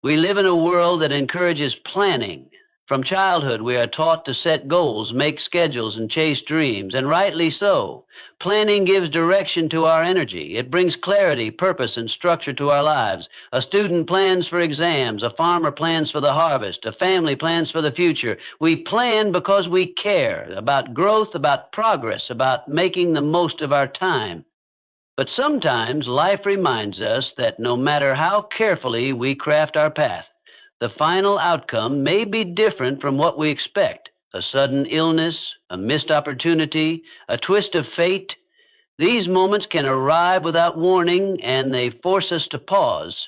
We live in a world that encourages planning. From childhood, we are taught to set goals, make schedules, and chase dreams, and rightly so. Planning gives direction to our energy. It brings clarity, purpose, and structure to our lives. A student plans for exams, a farmer plans for the harvest, a family plans for the future. We plan because we care about growth, about progress, about making the most of our time. But sometimes life reminds us that no matter how carefully we craft our path, the final outcome may be different from what we expect. A sudden illness, a missed opportunity, a twist of fate. These moments can arrive without warning, and they force us to pause.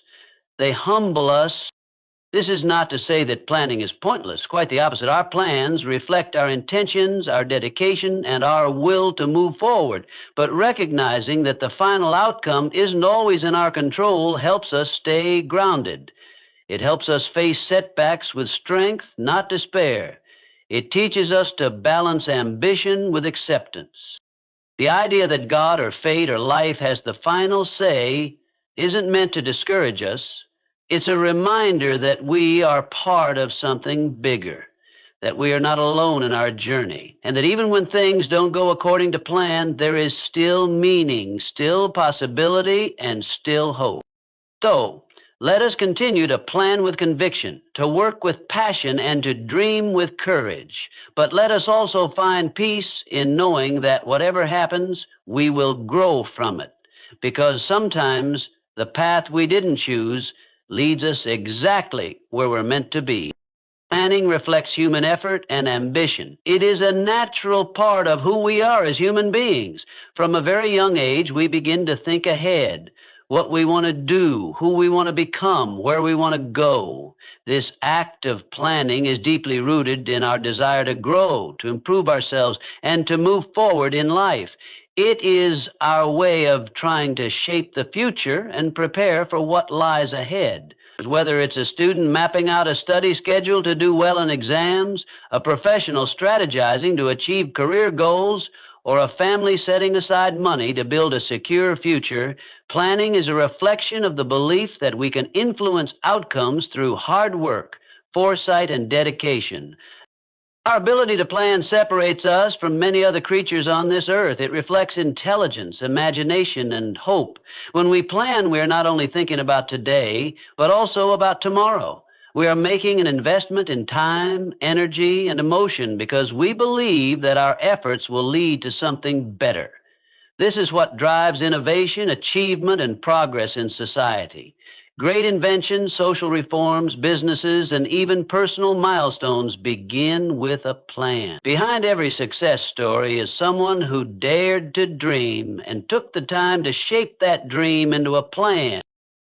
They humble us. This is not to say that planning is pointless. Quite the opposite. Our plans reflect our intentions, our dedication, and our will to move forward. But recognizing that the final outcome isn't always in our control helps us stay grounded. It helps us face setbacks with strength, not despair. It teaches us to balance ambition with acceptance. The idea that God or fate or life has the final say isn't meant to discourage us. It's a reminder that we are part of something bigger, that we are not alone in our journey, and that even when things don't go according to plan, there is still meaning, still possibility, and still hope. So, let us continue to plan with conviction, to work with passion, and to dream with courage. But let us also find peace in knowing that whatever happens, we will grow from it. Because sometimes the path we didn't choose leads us exactly where we're meant to be. Planning reflects human effort and ambition. It is a natural part of who we are as human beings. From a very young age, we begin to think ahead. What we want to do, who we want to become, where we want to go. This act of planning is deeply rooted in our desire to grow, to improve ourselves, and to move forward in life. It is our way of trying to shape the future and prepare for what lies ahead. Whether it's a student mapping out a study schedule to do well in exams, a professional strategizing to achieve career goals, or a family setting aside money to build a secure future, planning is a reflection of the belief that we can influence outcomes through hard work, foresight, and dedication. Our ability to plan separates us from many other creatures on this earth. It reflects intelligence, imagination, and hope. When we plan, we are not only thinking about today, but also about tomorrow. We are making an investment in time, energy, and emotion because we believe that our efforts will lead to something better. This is what drives innovation, achievement, and progress in society. Great inventions, social reforms, businesses, and even personal milestones begin with a plan. Behind every success story is someone who dared to dream and took the time to shape that dream into a plan.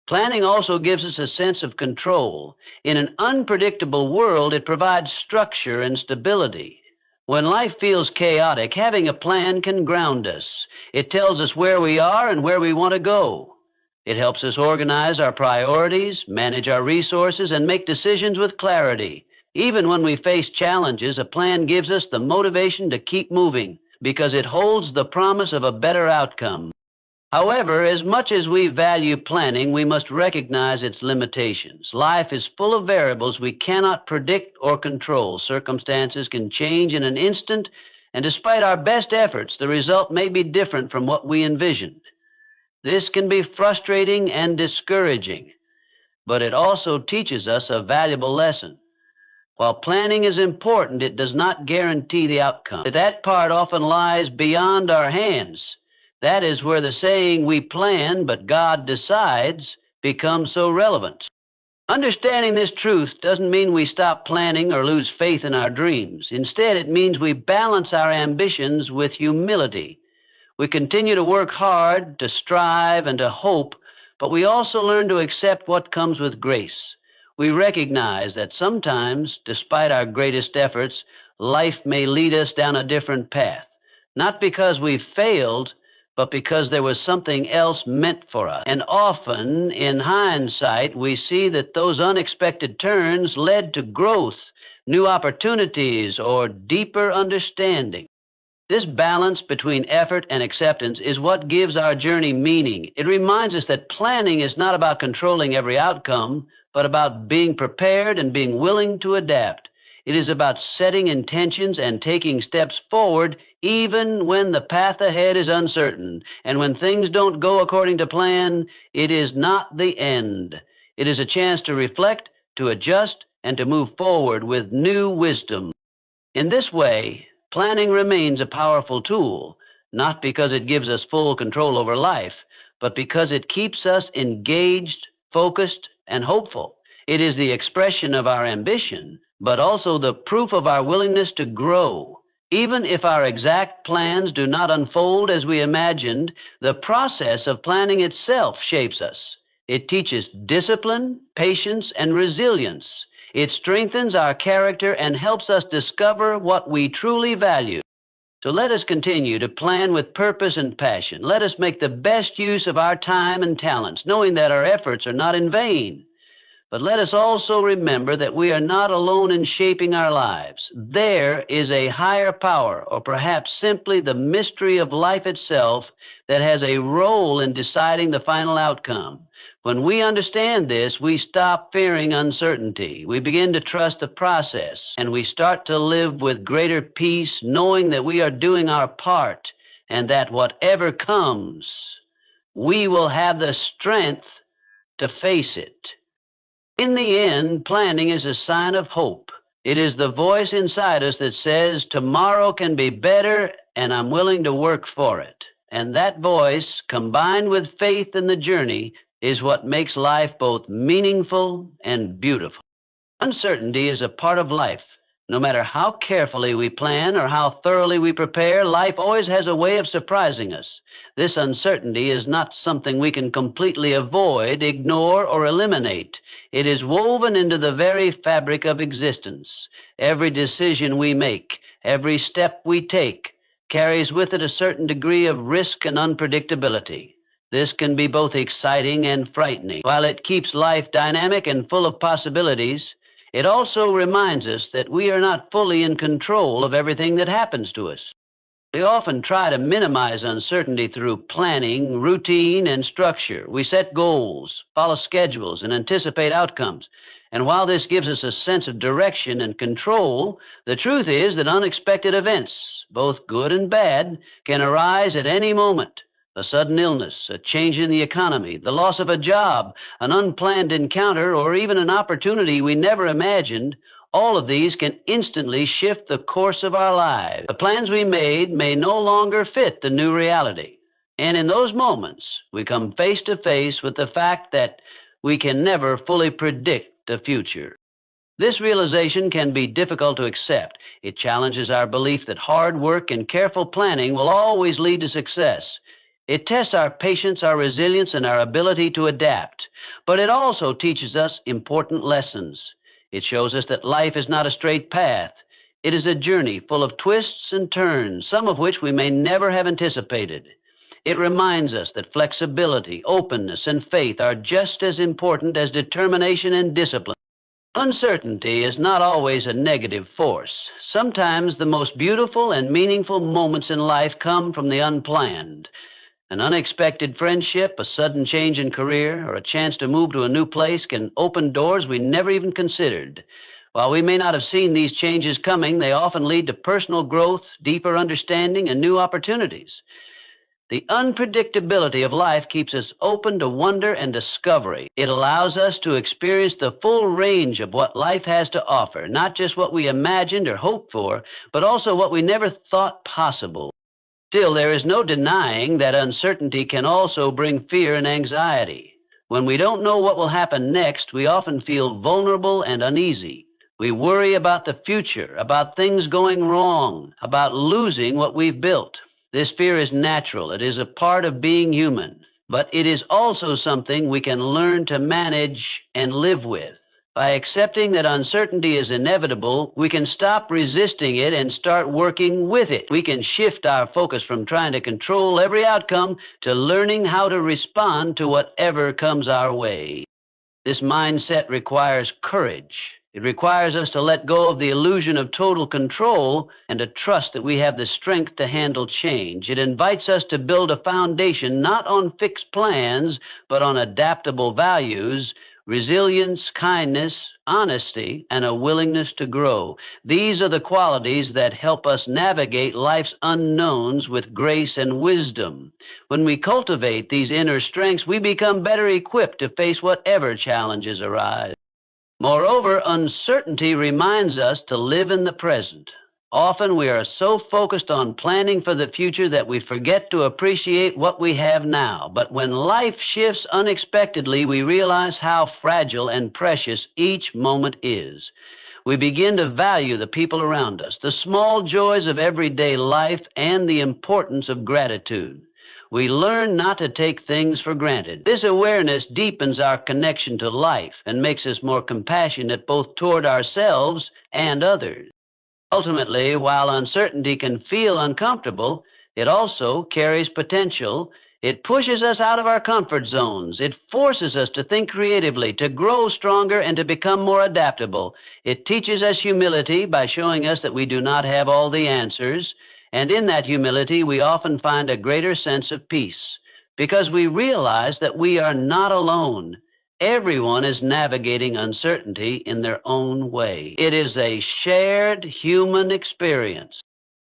Planning also gives us a sense of control. In an unpredictable world, it provides structure and stability. When life feels chaotic, having a plan can ground us. It tells us where we are and where we want to go. It helps us organize our priorities, manage our resources, and make decisions with clarity. Even when we face challenges, a plan gives us the motivation to keep moving because it holds the promise of a better outcome. However, as much as we value planning, we must recognize its limitations. Life is full of variables we cannot predict or control. Circumstances can change in an instant, and despite our best efforts, the result may be different from what we envisioned. This can be frustrating and discouraging, but it also teaches us a valuable lesson. While planning is important, it does not guarantee the outcome. That part often lies beyond our hands. That is where the saying, "we plan, but God decides," becomes so relevant. Understanding this truth doesn't mean we stop planning or lose faith in our dreams. Instead, it means we balance our ambitions with humility. We continue to work hard, to strive, and to hope, but we also learn to accept what comes with grace. We recognize that sometimes, despite our greatest efforts, life may lead us down a different path. Not because we've failed, but because there was something else meant for us. And often, in hindsight, we see that those unexpected turns led to growth, new opportunities, or deeper understanding. This balance between effort and acceptance is what gives our journey meaning. It reminds us that planning is not about controlling every outcome, but about being prepared and being willing to adapt. It is about setting intentions and taking steps forward even when the path ahead is uncertain. And when things don't go according to plan, it is not the end. It is a chance to reflect, to adjust, and to move forward with new wisdom. In this way, planning remains a powerful tool, not because it gives us full control over life, but because it keeps us engaged, focused, and hopeful. It is the expression of our ambition, but also the proof of our willingness to grow. Even if our exact plans do not unfold as we imagined, the process of planning itself shapes us. It teaches discipline, patience, and resilience. It strengthens our character and helps us discover what we truly value. So let us continue to plan with purpose and passion. Let us make the best use of our time and talents, knowing that our efforts are not in vain. But let us also remember that we are not alone in shaping our lives. There is a higher power, or perhaps simply the mystery of life itself, that has a role in deciding the final outcome. When we understand this, we stop fearing uncertainty. We begin to trust the process, and we start to live with greater peace, knowing that we are doing our part, and that whatever comes, we will have the strength to face it. In the end, planning is a sign of hope. It is the voice inside us that says, tomorrow can be better, and I'm willing to work for it. And that voice, combined with faith in the journey, is what makes life both meaningful and beautiful. Uncertainty is a part of life. No matter how carefully we plan or how thoroughly we prepare, life always has a way of surprising us. This uncertainty is not something we can completely avoid, ignore, or eliminate. It is woven into the very fabric of existence. Every decision we make, every step we take, carries with it a certain degree of risk and unpredictability. This can be both exciting and frightening. While it keeps life dynamic and full of possibilities, it also reminds us that we are not fully in control of everything that happens to us. We often try to minimize uncertainty through planning, routine, and structure. We set goals, follow schedules, and anticipate outcomes. And while this gives us a sense of direction and control, the truth is that unexpected events, both good and bad, can arise at any moment. A sudden illness, a change in the economy, the loss of a job, an unplanned encounter, or even an opportunity we never imagined, all of these can instantly shift the course of our lives. The plans we made may no longer fit the new reality. And in those moments, we come face to face with the fact that we can never fully predict the future. This realization can be difficult to accept. It challenges our belief that hard work and careful planning will always lead to success. It tests our patience, our resilience, and our ability to adapt. But it also teaches us important lessons. It shows us that life is not a straight path. It is a journey full of twists and turns, some of which we may never have anticipated. It reminds us that flexibility, openness, and faith are just as important as determination and discipline. Uncertainty is not always a negative force. Sometimes the most beautiful and meaningful moments in life come from the unplanned. An unexpected friendship, a sudden change in career, or a chance to move to a new place can open doors we never even considered. While we may not have seen these changes coming, they often lead to personal growth, deeper understanding, and new opportunities. The unpredictability of life keeps us open to wonder and discovery. It allows us to experience the full range of what life has to offer, not just what we imagined or hoped for, but also what we never thought possible. Still, there is no denying that uncertainty can also bring fear and anxiety. When we don't know what will happen next, we often feel vulnerable and uneasy. We worry about the future, about things going wrong, about losing what we've built. This fear is natural. It is a part of being human. But it is also something we can learn to manage and live with. By accepting that uncertainty is inevitable, we can stop resisting it and start working with it. We can shift our focus from trying to control every outcome to learning how to respond to whatever comes our way. This mindset requires courage. It requires us to let go of the illusion of total control and to trust that we have the strength to handle change. It invites us to build a foundation not on fixed plans, but on adaptable values, resilience, kindness, honesty, and a willingness to grow. These are the qualities that help us navigate life's unknowns with grace and wisdom. When we cultivate these inner strengths, we become better equipped to face whatever challenges arise. Moreover, uncertainty reminds us to live in the present. Often we are so focused on planning for the future that we forget to appreciate what we have now. But when life shifts unexpectedly, we realize how fragile and precious each moment is. We begin to value the people around us, the small joys of everyday life, and the importance of gratitude. We learn not to take things for granted. This awareness deepens our connection to life and makes us more compassionate both toward ourselves and others. Ultimately, while uncertainty can feel uncomfortable, it also carries potential. It pushes us out of our comfort zones. It forces us to think creatively, to grow stronger, and to become more adaptable. It teaches us humility by showing us that we do not have all the answers. And in that humility, we often find a greater sense of peace because we realize that we are not alone. Everyone is navigating uncertainty in their own way. It is a shared human experience.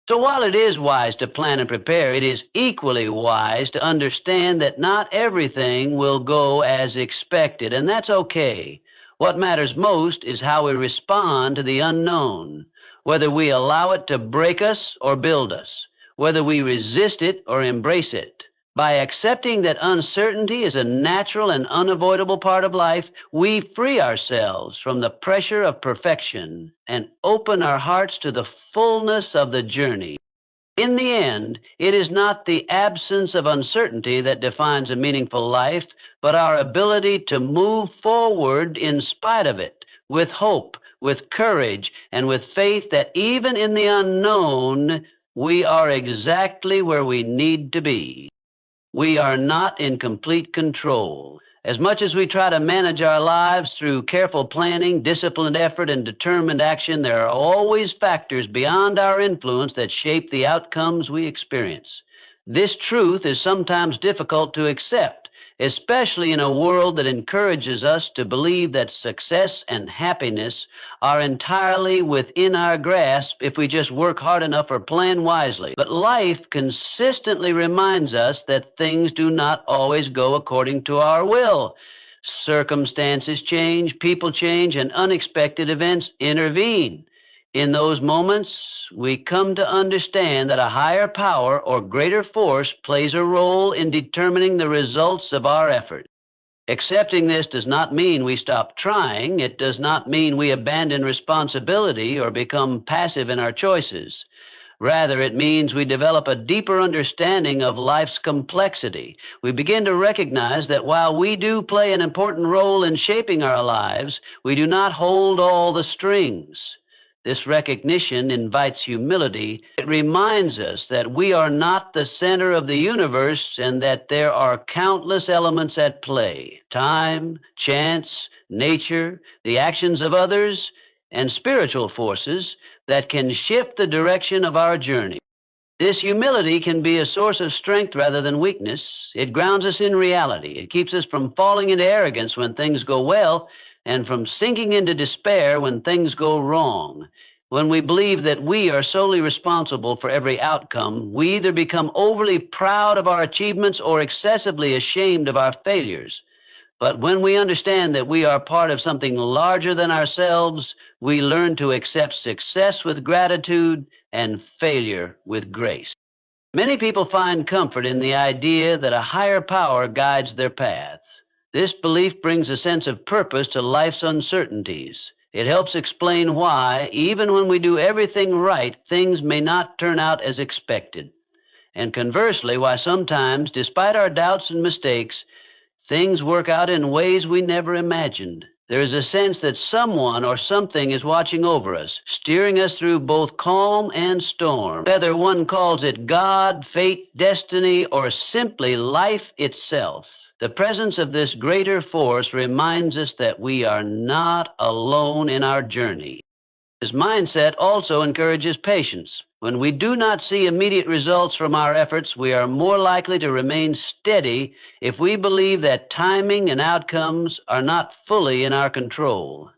So while it is wise to plan and prepare, it is equally wise to understand that not everything will go as expected, and that's okay. What matters most is how we respond to the unknown, whether we allow it to break us or build us, whether we resist it or embrace it. By accepting that uncertainty is a natural and unavoidable part of life, we free ourselves from the pressure of perfection and open our hearts to the fullness of the journey. In the end, it is not the absence of uncertainty that defines a meaningful life, but our ability to move forward in spite of it, with hope, with courage, and with faith that even in the unknown, we are exactly where we need to be. We are not in complete control. As much as we try to manage our lives through careful planning, disciplined effort, and determined action, there are always factors beyond our influence that shape the outcomes we experience. This truth is sometimes difficult to accept, especially in a world that encourages us to believe that success and happiness are entirely within our grasp if we just work hard enough or plan wisely. But life consistently reminds us that things do not always go according to our will. Circumstances change, people change, and unexpected events intervene. In those moments, we come to understand that a higher power or greater force plays a role in determining the results of our effort. Accepting this does not mean we stop trying. It does not mean we abandon responsibility or become passive in our choices. Rather, it means we develop a deeper understanding of life's complexity. We begin to recognize that while we do play an important role in shaping our lives, we do not hold all the strings. This recognition invites humility. It reminds us that we are not the center of the universe and that there are countless elements at play: time, chance, nature, the actions of others, and spiritual forces that can shift the direction of our journey. This humility can be a source of strength rather than weakness. It grounds us in reality. It keeps us from falling into arrogance when things go well, and from sinking into despair when things go wrong. When we believe that we are solely responsible for every outcome, we either become overly proud of our achievements or excessively ashamed of our failures. But when we understand that we are part of something larger than ourselves, we learn to accept success with gratitude and failure with grace. Many people find comfort in the idea that a higher power guides their path. This belief brings a sense of purpose to life's uncertainties. It helps explain why, even when we do everything right, things may not turn out as expected. And conversely, why sometimes, despite our doubts and mistakes, things work out in ways we never imagined. There is a sense that someone or something is watching over us, steering us through both calm and storm. Whether one calls it God, fate, destiny, or simply life itself, The presence of this greater force reminds us that we are not alone in our journey. This mindset also encourages patience. When we do not see immediate results from our efforts, we are more likely to remain steady if we believe that timing and outcomes are not fully in our control.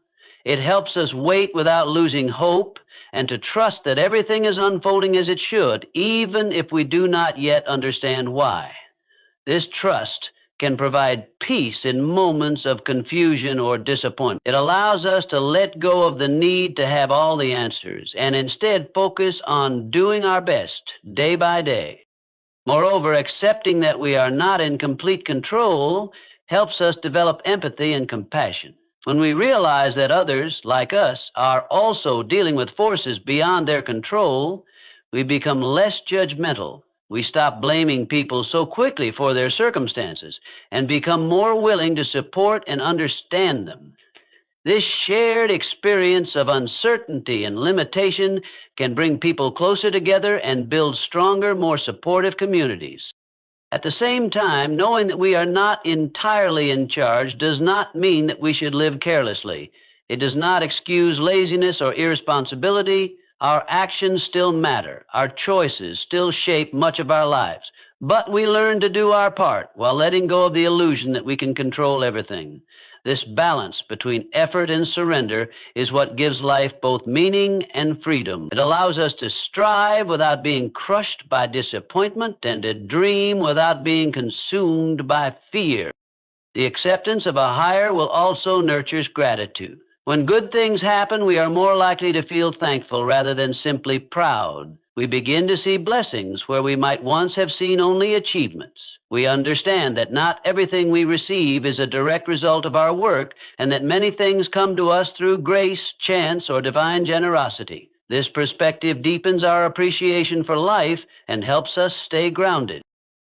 It helps us wait without losing hope and to trust that everything is unfolding as it should, even if we do not yet understand why. This trust can provide peace in moments of confusion or disappointment. It allows us to let go of the need to have all the answers and instead focus on doing our best day by day. Moreover, accepting that we are not in complete control helps us develop empathy and compassion. When we realize that others, like us, are also dealing with forces beyond their control, we become less judgmental. We stop blaming people so quickly for their circumstances and become more willing to support and understand them. This shared experience of uncertainty and limitation can bring people closer together and build stronger, more supportive communities. At the same time, knowing that we are not entirely in charge does not mean that we should live carelessly. It does not excuse laziness or irresponsibility. Our actions still matter. Our choices still shape much of our lives. But we learn to do our part while letting go of the illusion that we can control everything. This balance between effort and surrender is what gives life both meaning and freedom. It allows us to strive without being crushed by disappointment and to dream without being consumed by fear. The acceptance of a higher will also nurture gratitude. When good things happen, we are more likely to feel thankful rather than simply proud. We begin to see blessings where we might once have seen only achievements. We understand that not everything we receive is a direct result of our work, and that many things come to us through grace, chance, or divine generosity. This perspective deepens our appreciation for life and helps us stay grounded.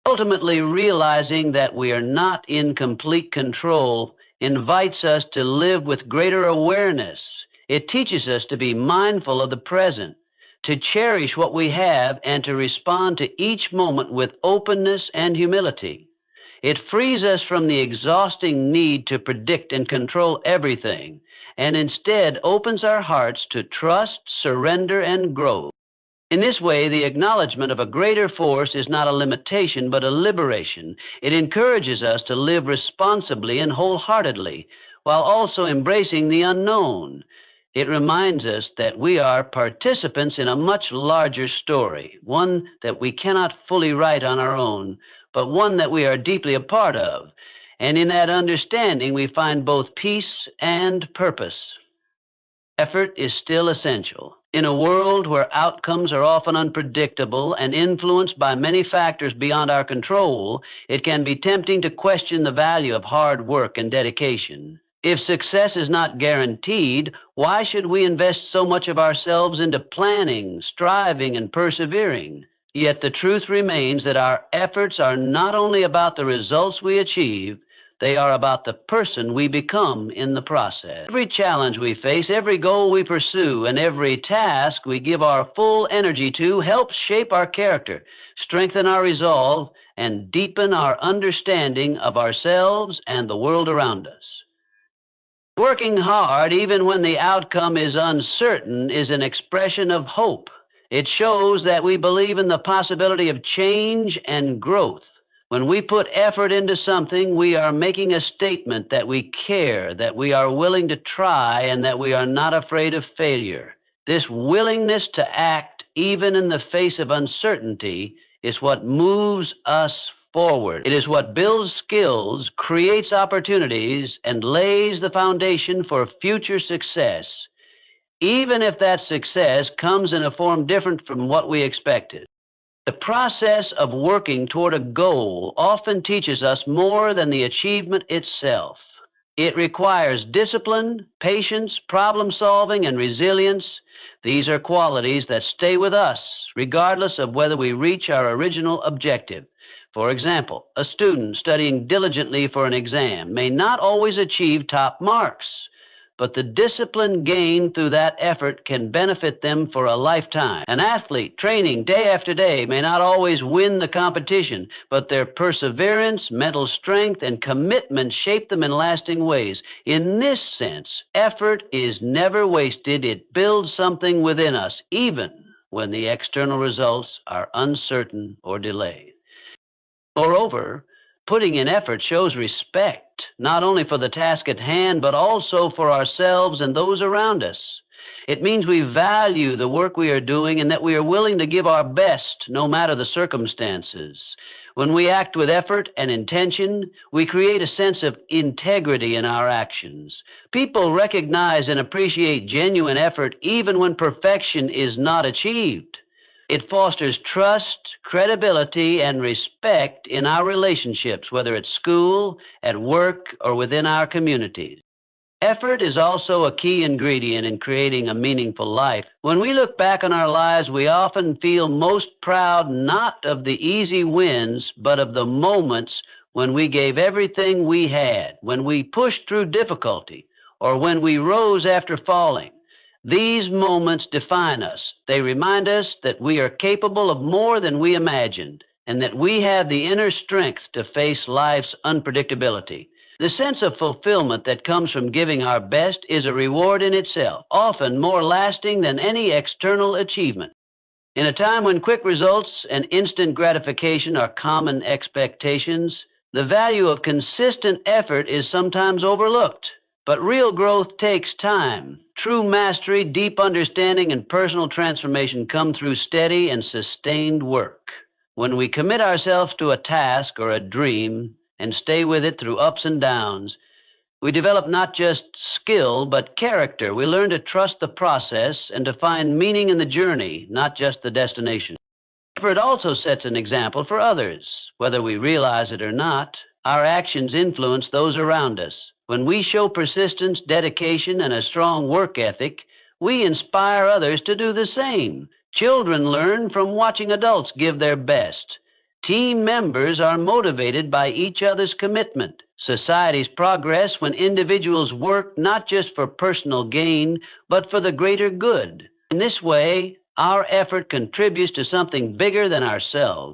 Ultimately, realizing that we are not in complete control invites us to live with greater awareness. It teaches us to be mindful of the present, to cherish what we have, and to respond to each moment with openness and humility. It frees us from the exhausting need to predict and control everything, and instead opens our hearts to trust, surrender, and growth. In this way, the acknowledgement of a greater force is not a limitation, but a liberation. It encourages us to live responsibly and wholeheartedly, while also embracing the unknown. It reminds us that we are participants in a much larger story, one that we cannot fully write on our own, but one that we are deeply a part of. And in that understanding, we find both peace and purpose. Effort is still essential. In a world where outcomes are often unpredictable and influenced by many factors beyond our control, it can be tempting to question the value of hard work and dedication. If success is not guaranteed, why should we invest so much of ourselves into planning, striving, and persevering? Yet the truth remains that our efforts are not only about the results we achieve, they are about the person we become in the process. Every challenge we face, every goal we pursue, and every task we give our full energy to helps shape our character, strengthen our resolve, and deepen our understanding of ourselves and the world around us. Working hard, even when the outcome is uncertain, is an expression of hope. It shows that we believe in the possibility of change and growth. When we put effort into something, we are making a statement that we care, that we are willing to try, and that we are not afraid of failure. This willingness to act, even in the face of uncertainty, is what moves us forward. It is what builds skills, creates opportunities, and lays the foundation for future success, even if that success comes in a form different from what we expected. The process of working toward a goal often teaches us more than the achievement itself. It requires discipline, patience, problem solving, and resilience. These are qualities that stay with us, regardless of whether we reach our original objective. For example, a student studying diligently for an exam may not always achieve top marks, but the discipline gained through that effort can benefit them for a lifetime. An athlete training day after day may not always win the competition, but their perseverance, mental strength, and commitment shape them in lasting ways. In this sense, effort is never wasted. It builds something within us, even when the external results are uncertain or delayed. Moreover, putting in effort shows respect, not only for the task at hand, but also for ourselves and those around us. It means we value the work we are doing and that we are willing to give our best no matter the circumstances. When we act with effort and intention, we create a sense of integrity in our actions. People recognize and appreciate genuine effort even when perfection is not achieved. It fosters trust, credibility, and respect in our relationships, whether at school, at work, or within our communities. Effort is also a key ingredient in creating a meaningful life. When we look back on our lives, we often feel most proud not of the easy wins, but of the moments when we gave everything we had, when we pushed through difficulty, or when we rose after falling. These moments define us. They remind us that we are capable of more than we imagined, and that we have the inner strength to face life's unpredictability. The sense of fulfillment that comes from giving our best is a reward in itself, often more lasting than any external achievement. In a time when quick results and instant gratification are common expectations, the value of consistent effort is sometimes overlooked. But real growth takes time. True mastery, deep understanding, and personal transformation come through steady and sustained work. When we commit ourselves to a task or a dream and stay with it through ups and downs, we develop not just skill, but character. We learn to trust the process and to find meaning in the journey, not just the destination. Effort also sets an example for others. Whether we realize it or not, our actions influence those around us. When we show persistence, dedication, and a strong work ethic, we inspire others to do the same. Children learn from watching adults give their best. Team members are motivated by each other's commitment. Societies progress when individuals work not just for personal gain, but for the greater good. In this way, our effort contributes to something bigger than ourselves.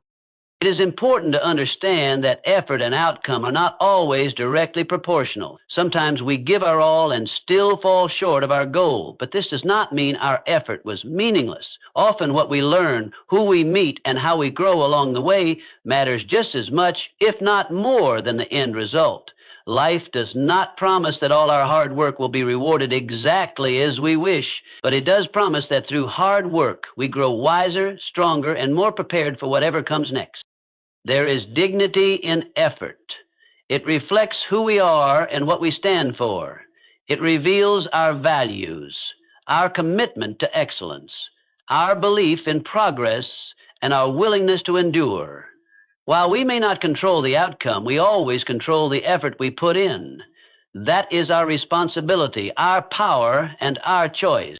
It is important to understand that effort and outcome are not always directly proportional. Sometimes we give our all and still fall short of our goal, but this does not mean our effort was meaningless. Often what we learn, who we meet, and how we grow along the way matters just as much, if not more, than the end result. Life does not promise that all our hard work will be rewarded exactly as we wish, but it does promise that through hard work we grow wiser, stronger, and more prepared for whatever comes next. There is dignity in effort. It reflects who we are and what we stand for. It reveals our values, our commitment to excellence, our belief in progress, and our willingness to endure. While we may not control the outcome, we always control the effort we put in. That is our responsibility, our power, and our choice.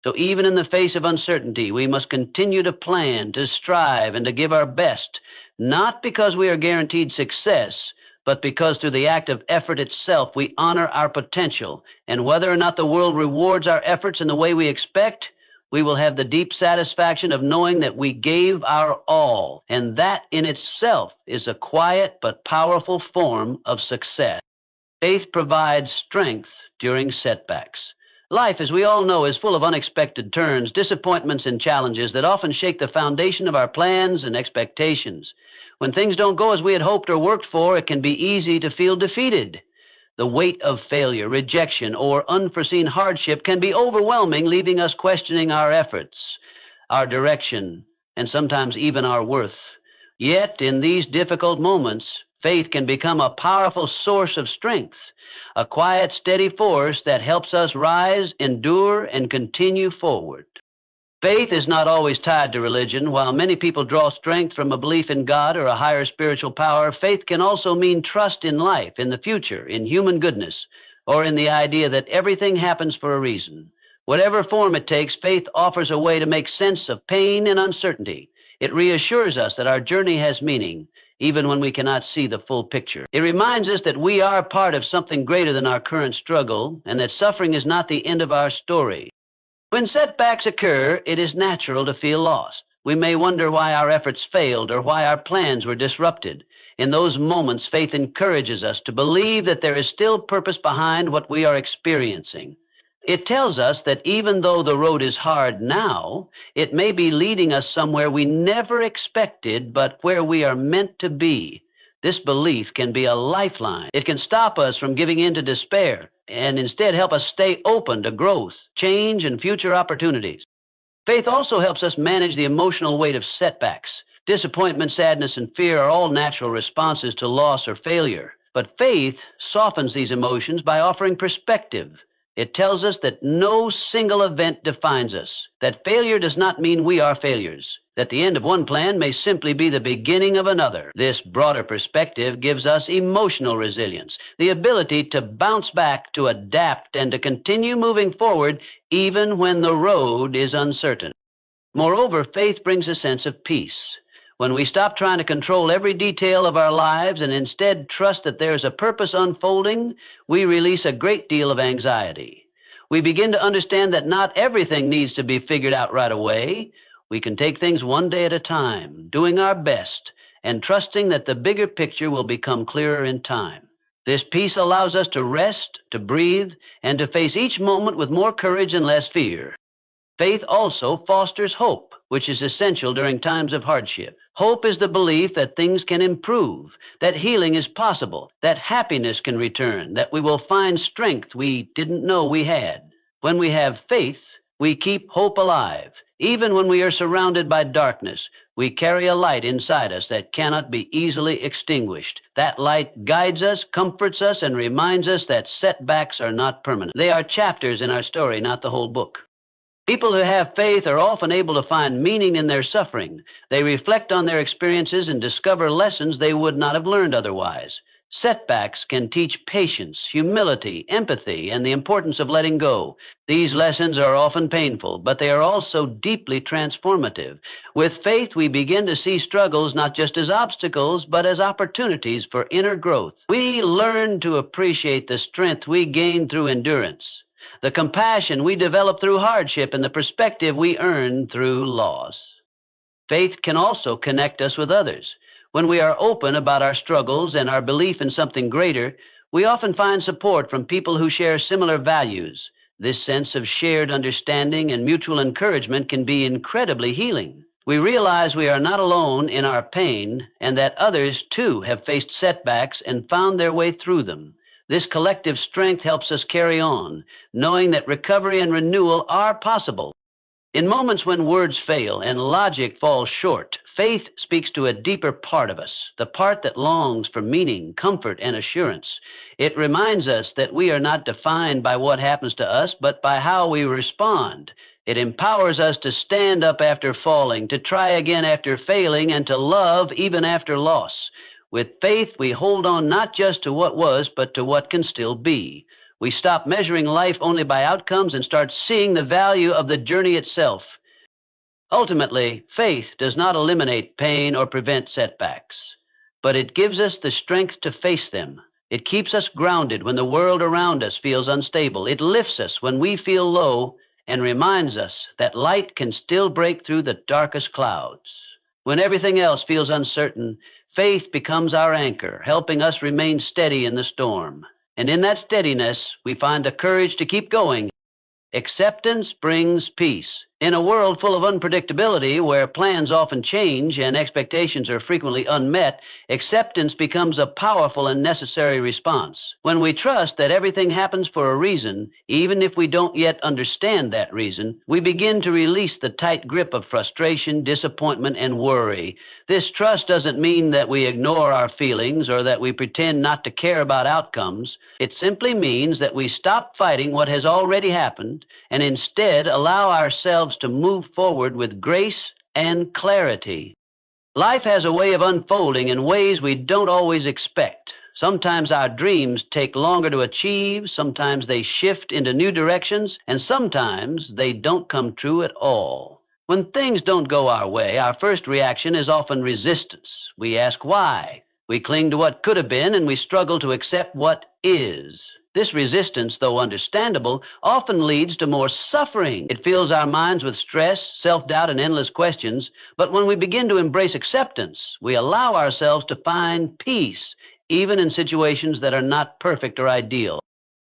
So even in the face of uncertainty, we must continue to plan, to strive, and to give our best, not because we are guaranteed success, but because through the act of effort itself, we honor our potential. And whether or not the world rewards our efforts in the way we expect, we will have the deep satisfaction of knowing that we gave our all. And that in itself is a quiet but powerful form of success. Faith provides strength during setbacks. Life, as we all know, is full of unexpected turns, disappointments, and challenges that often shake the foundation of our plans and expectations. When things don't go as we had hoped or worked for, it can be easy to feel defeated. The weight of failure, rejection, or unforeseen hardship can be overwhelming, leaving us questioning our efforts, our direction, and sometimes even our worth. Yet, in these difficult moments, faith can become a powerful source of strength, a quiet, steady force that helps us rise, endure, and continue forward. Faith is not always tied to religion. While many people draw strength from a belief in God or a higher spiritual power, faith can also mean trust in life, in the future, in human goodness, or in the idea that everything happens for a reason. Whatever form it takes, faith offers a way to make sense of pain and uncertainty. It reassures us that our journey has meaning. even when we cannot see the full picture. It reminds us that we are part of something greater than our current struggle, and that suffering is not the end of our story. When setbacks occur, it is natural to feel lost. We may wonder why our efforts failed or why our plans were disrupted. In those moments, faith encourages us to believe that there is still purpose behind what we are experiencing. It tells us that even though the road is hard now, it may be leading us somewhere we never expected, but where we are meant to be. This belief can be a lifeline. It can stop us from giving in to despair and instead help us stay open to growth, change, and future opportunities. Faith also helps us manage the emotional weight of setbacks. Disappointment, sadness, and fear are all natural responses to loss or failure. But faith softens these emotions by offering perspective. It tells us that no single event defines us, that failure does not mean we are failures, that the end of one plan may simply be the beginning of another. This broader perspective gives us emotional resilience, the ability to bounce back, to adapt, and to continue moving forward even when the road is uncertain. Moreover, faith brings a sense of peace. When we stop trying to control every detail of our lives and instead trust that there is a purpose unfolding, we release a great deal of anxiety. We begin to understand that not everything needs to be figured out right away. We can take things one day at a time, doing our best, and trusting that the bigger picture will become clearer in time. This peace allows us to rest, to breathe, and to face each moment with more courage and less fear. Faith also fosters hope, which is essential during times of hardship. Hope is the belief that things can improve, that healing is possible, that happiness can return, that we will find strength we didn't know we had. When we have faith, we keep hope alive. Even when we are surrounded by darkness, we carry a light inside us that cannot be easily extinguished. That light guides us, comforts us, and reminds us that setbacks are not permanent. They are chapters in our story, not the whole book. People who have faith are often able to find meaning in their suffering. They reflect on their experiences and discover lessons they would not have learned otherwise. Setbacks can teach patience, humility, empathy, and the importance of letting go. These lessons are often painful, but they are also deeply transformative. With faith, we begin to see struggles not just as obstacles, but as opportunities for inner growth. We learn to appreciate the strength we gain through endurance, the compassion we develop through hardship, and the perspective we earn through loss. Faith can also connect us with others. When we are open about our struggles and our belief in something greater, we often find support from people who share similar values. This sense of shared understanding and mutual encouragement can be incredibly healing. We realize we are not alone in our pain and that others too have faced setbacks and found their way through them. This collective strength helps us carry on, knowing that recovery and renewal are possible. In moments when words fail and logic falls short, faith speaks to a deeper part of us, the part that longs for meaning, comfort, and assurance. It reminds us that we are not defined by what happens to us, but by how we respond. It empowers us to stand up after falling, to try again after failing, and to love even after loss. With faith, we hold on not just to what was, but to what can still be. We stop measuring life only by outcomes and start seeing the value of the journey itself. Ultimately, faith does not eliminate pain or prevent setbacks, but it gives us the strength to face them. It keeps us grounded when the world around us feels unstable. It lifts us when we feel low and reminds us that light can still break through the darkest clouds. When everything else feels uncertain, faith becomes our anchor, helping us remain steady in the storm. And in that steadiness, we find the courage to keep going. Acceptance brings peace. In a world full of unpredictability, where plans often change and expectations are frequently unmet, acceptance becomes a powerful and necessary response. When we trust that everything happens for a reason, even if we don't yet understand that reason, we begin to release the tight grip of frustration, disappointment, and worry. This trust doesn't mean that we ignore our feelings or that we pretend not to care about outcomes. It simply means that we stop fighting what has already happened and instead allow ourselves to move forward with grace and clarity. Life has a way of unfolding in ways we don't always expect. Sometimes our dreams take longer to achieve, sometimes they shift into new directions, and sometimes they don't come true at all. When things don't go our way, our first reaction is often resistance. We ask why. We cling to what could have been, and we struggle to accept what is. This resistance, though understandable, often leads to more suffering. It fills our minds with stress, self-doubt, and endless questions. But when we begin to embrace acceptance, we allow ourselves to find peace, even in situations that are not perfect or ideal.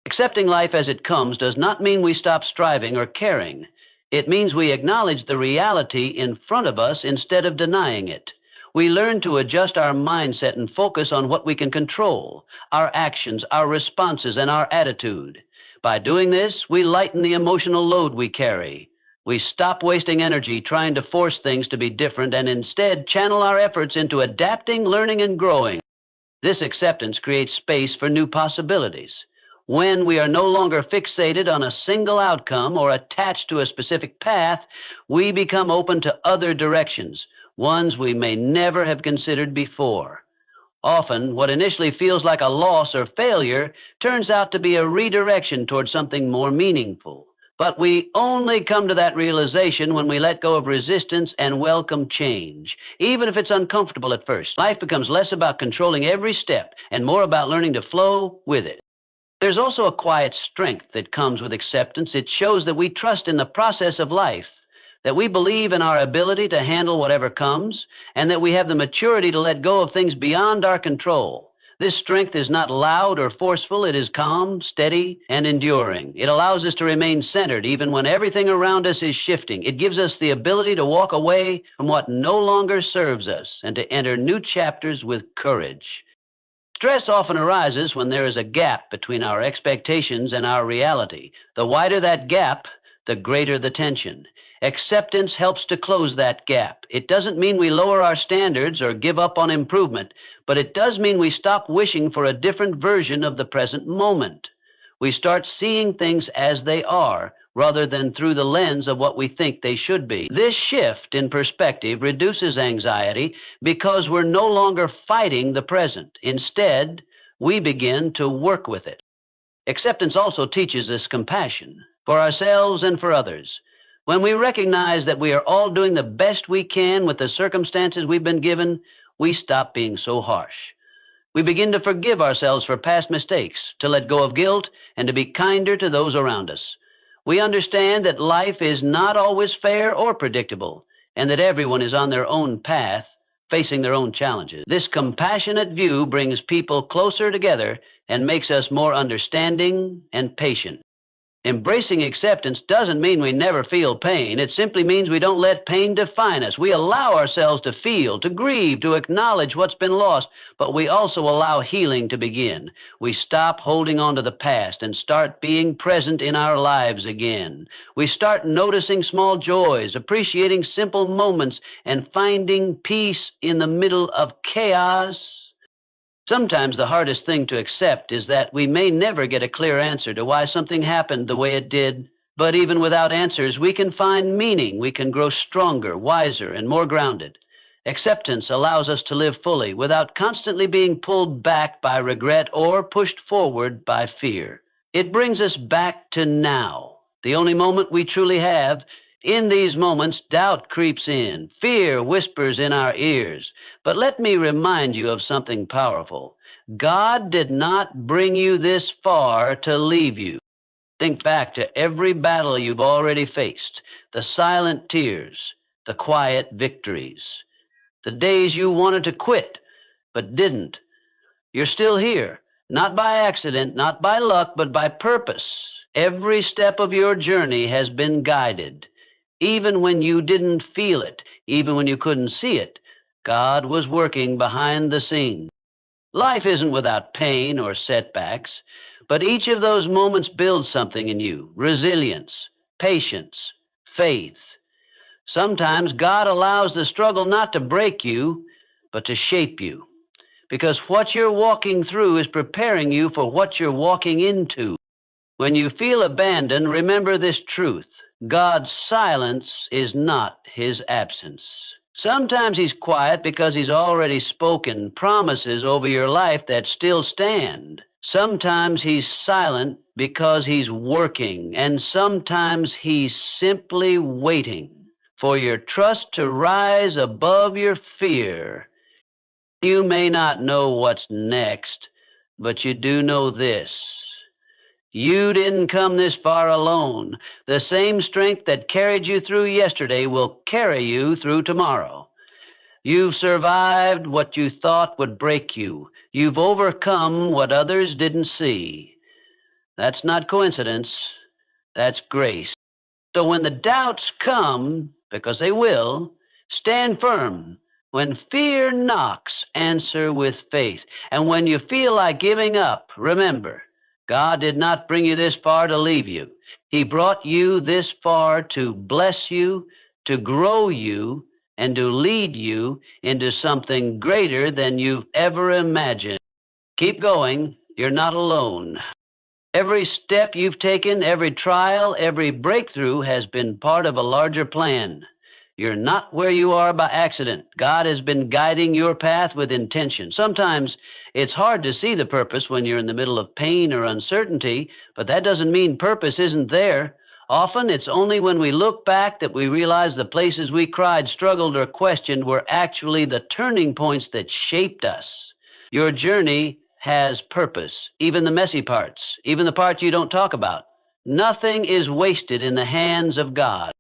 Accepting life as it comes does not mean we stop striving or caring. It means we acknowledge the reality in front of us instead of denying it. We learn to adjust our mindset and focus on what we can control, our actions, our responses, and our attitude. By doing this, we lighten the emotional load we carry. We stop wasting energy trying to force things to be different and instead channel our efforts into adapting, learning, and growing. This acceptance creates space for new possibilities. When we are no longer fixated on a single outcome or attached to a specific path, we become open to other directions, ones we may never have considered before. Often, what initially feels like a loss or failure turns out to be a redirection toward something more meaningful. But we only come to that realization when we let go of resistance and welcome change, even if it's uncomfortable at first. Life becomes less about controlling every step and more about learning to flow with it. There's also a quiet strength that comes with acceptance. It shows that we trust in the process of life, that we believe in our ability to handle whatever comes, and that we have the maturity to let go of things beyond our control. This strength is not loud or forceful. It is calm, steady, and enduring. It allows us to remain centered even when everything around us is shifting. It gives us the ability to walk away from what no longer serves us and to enter new chapters with courage. Stress often arises when there is a gap between our expectations and our reality. The wider that gap, the greater the tension. Acceptance helps to close that gap. It doesn't mean we lower our standards or give up on improvement, but it does mean we stop wishing for a different version of the present moment. We start seeing things as they are, rather than through the lens of what we think they should be. This shift in perspective reduces anxiety because we're no longer fighting the present. Instead, we begin to work with it. Acceptance also teaches us compassion for ourselves and for others. When we recognize that we are all doing the best we can with the circumstances we've been given, we stop being so harsh. We begin to forgive ourselves for past mistakes, to let go of guilt, and to be kinder to those around us. We understand that life is not always fair or predictable, and that everyone is on their own path, facing their own challenges. This compassionate view brings people closer together and makes us more understanding and patient. Embracing acceptance doesn't mean we never feel pain. It simply means we don't let pain define us. We allow ourselves to feel, to grieve, to acknowledge what's been lost, but we also allow healing to begin. We stop holding on to the past and start being present in our lives again. We start noticing small joys, appreciating simple moments, and finding peace in the middle of chaos. Sometimes the hardest thing to accept is that we may never get a clear answer to why something happened the way it did. But even without answers, we can find meaning. We can grow stronger, wiser, and more grounded. Acceptance allows us to live fully without constantly being pulled back by regret or pushed forward by fear. It brings us back to now, the only moment we truly have. In these moments, doubt creeps in. Fear whispers in our ears. But let me remind you of something powerful. God did not bring you this far to leave you. Think back to every battle you've already faced, the silent tears, the quiet victories, the days you wanted to quit but didn't. You're still here, not by accident, not by luck, but by purpose. Every step of your journey has been guided. Even when you didn't feel it, even when you couldn't see it, God was working behind the scenes. Life isn't without pain or setbacks, but each of those moments builds something in you: resilience, patience, faith. Sometimes God allows the struggle not to break you, but to shape you, because what you're walking through is preparing you for what you're walking into. When you feel abandoned, remember this truth: God's silence is not his absence. Sometimes he's quiet because he's already spoken promises over your life that still stand. Sometimes he's silent because he's working, and sometimes he's simply waiting. for your trust to rise above your fear. You may not know what's next, but you do know this. You didn't come this far alone. The same strength that carried you through yesterday will carry you through tomorrow. You've survived what you thought would break you. You've overcome what others didn't see. That's not coincidence. That's grace. So when the doubts come, because they will, stand firm. When fear knocks, answer with faith. And when you feel like giving up, remember, God did not bring you this far to leave you. He brought you this far to bless you, to grow you, and to lead you into something greater than you've ever imagined. Keep going. You're not alone. Every step you've taken, every trial, every breakthrough has been part of a larger plan. You're not where you are by accident. God has been guiding your path with intention. Sometimes it's hard to see the purpose when you're in the middle of pain or uncertainty, but that doesn't mean purpose isn't there. Often it's only when we look back that we realize the places we cried, struggled, or questioned were actually the turning points that shaped us. Your journey has purpose, even the messy parts, even the parts you don't talk about. Nothing is wasted in the hands of God.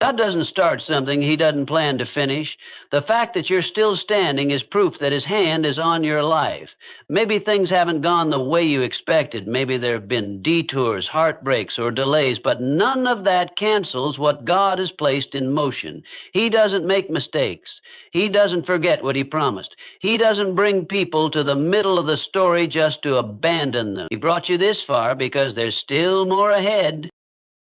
God doesn't start something He doesn't plan to finish. The fact that you're still standing is proof that His hand is on your life. Maybe things haven't gone the way you expected. Maybe there have been detours, heartbreaks, or delays, but none of that cancels what God has placed in motion. He doesn't make mistakes. He doesn't forget what He promised. He doesn't bring people to the middle of the story just to abandon them. He brought you this far because there's still more ahead.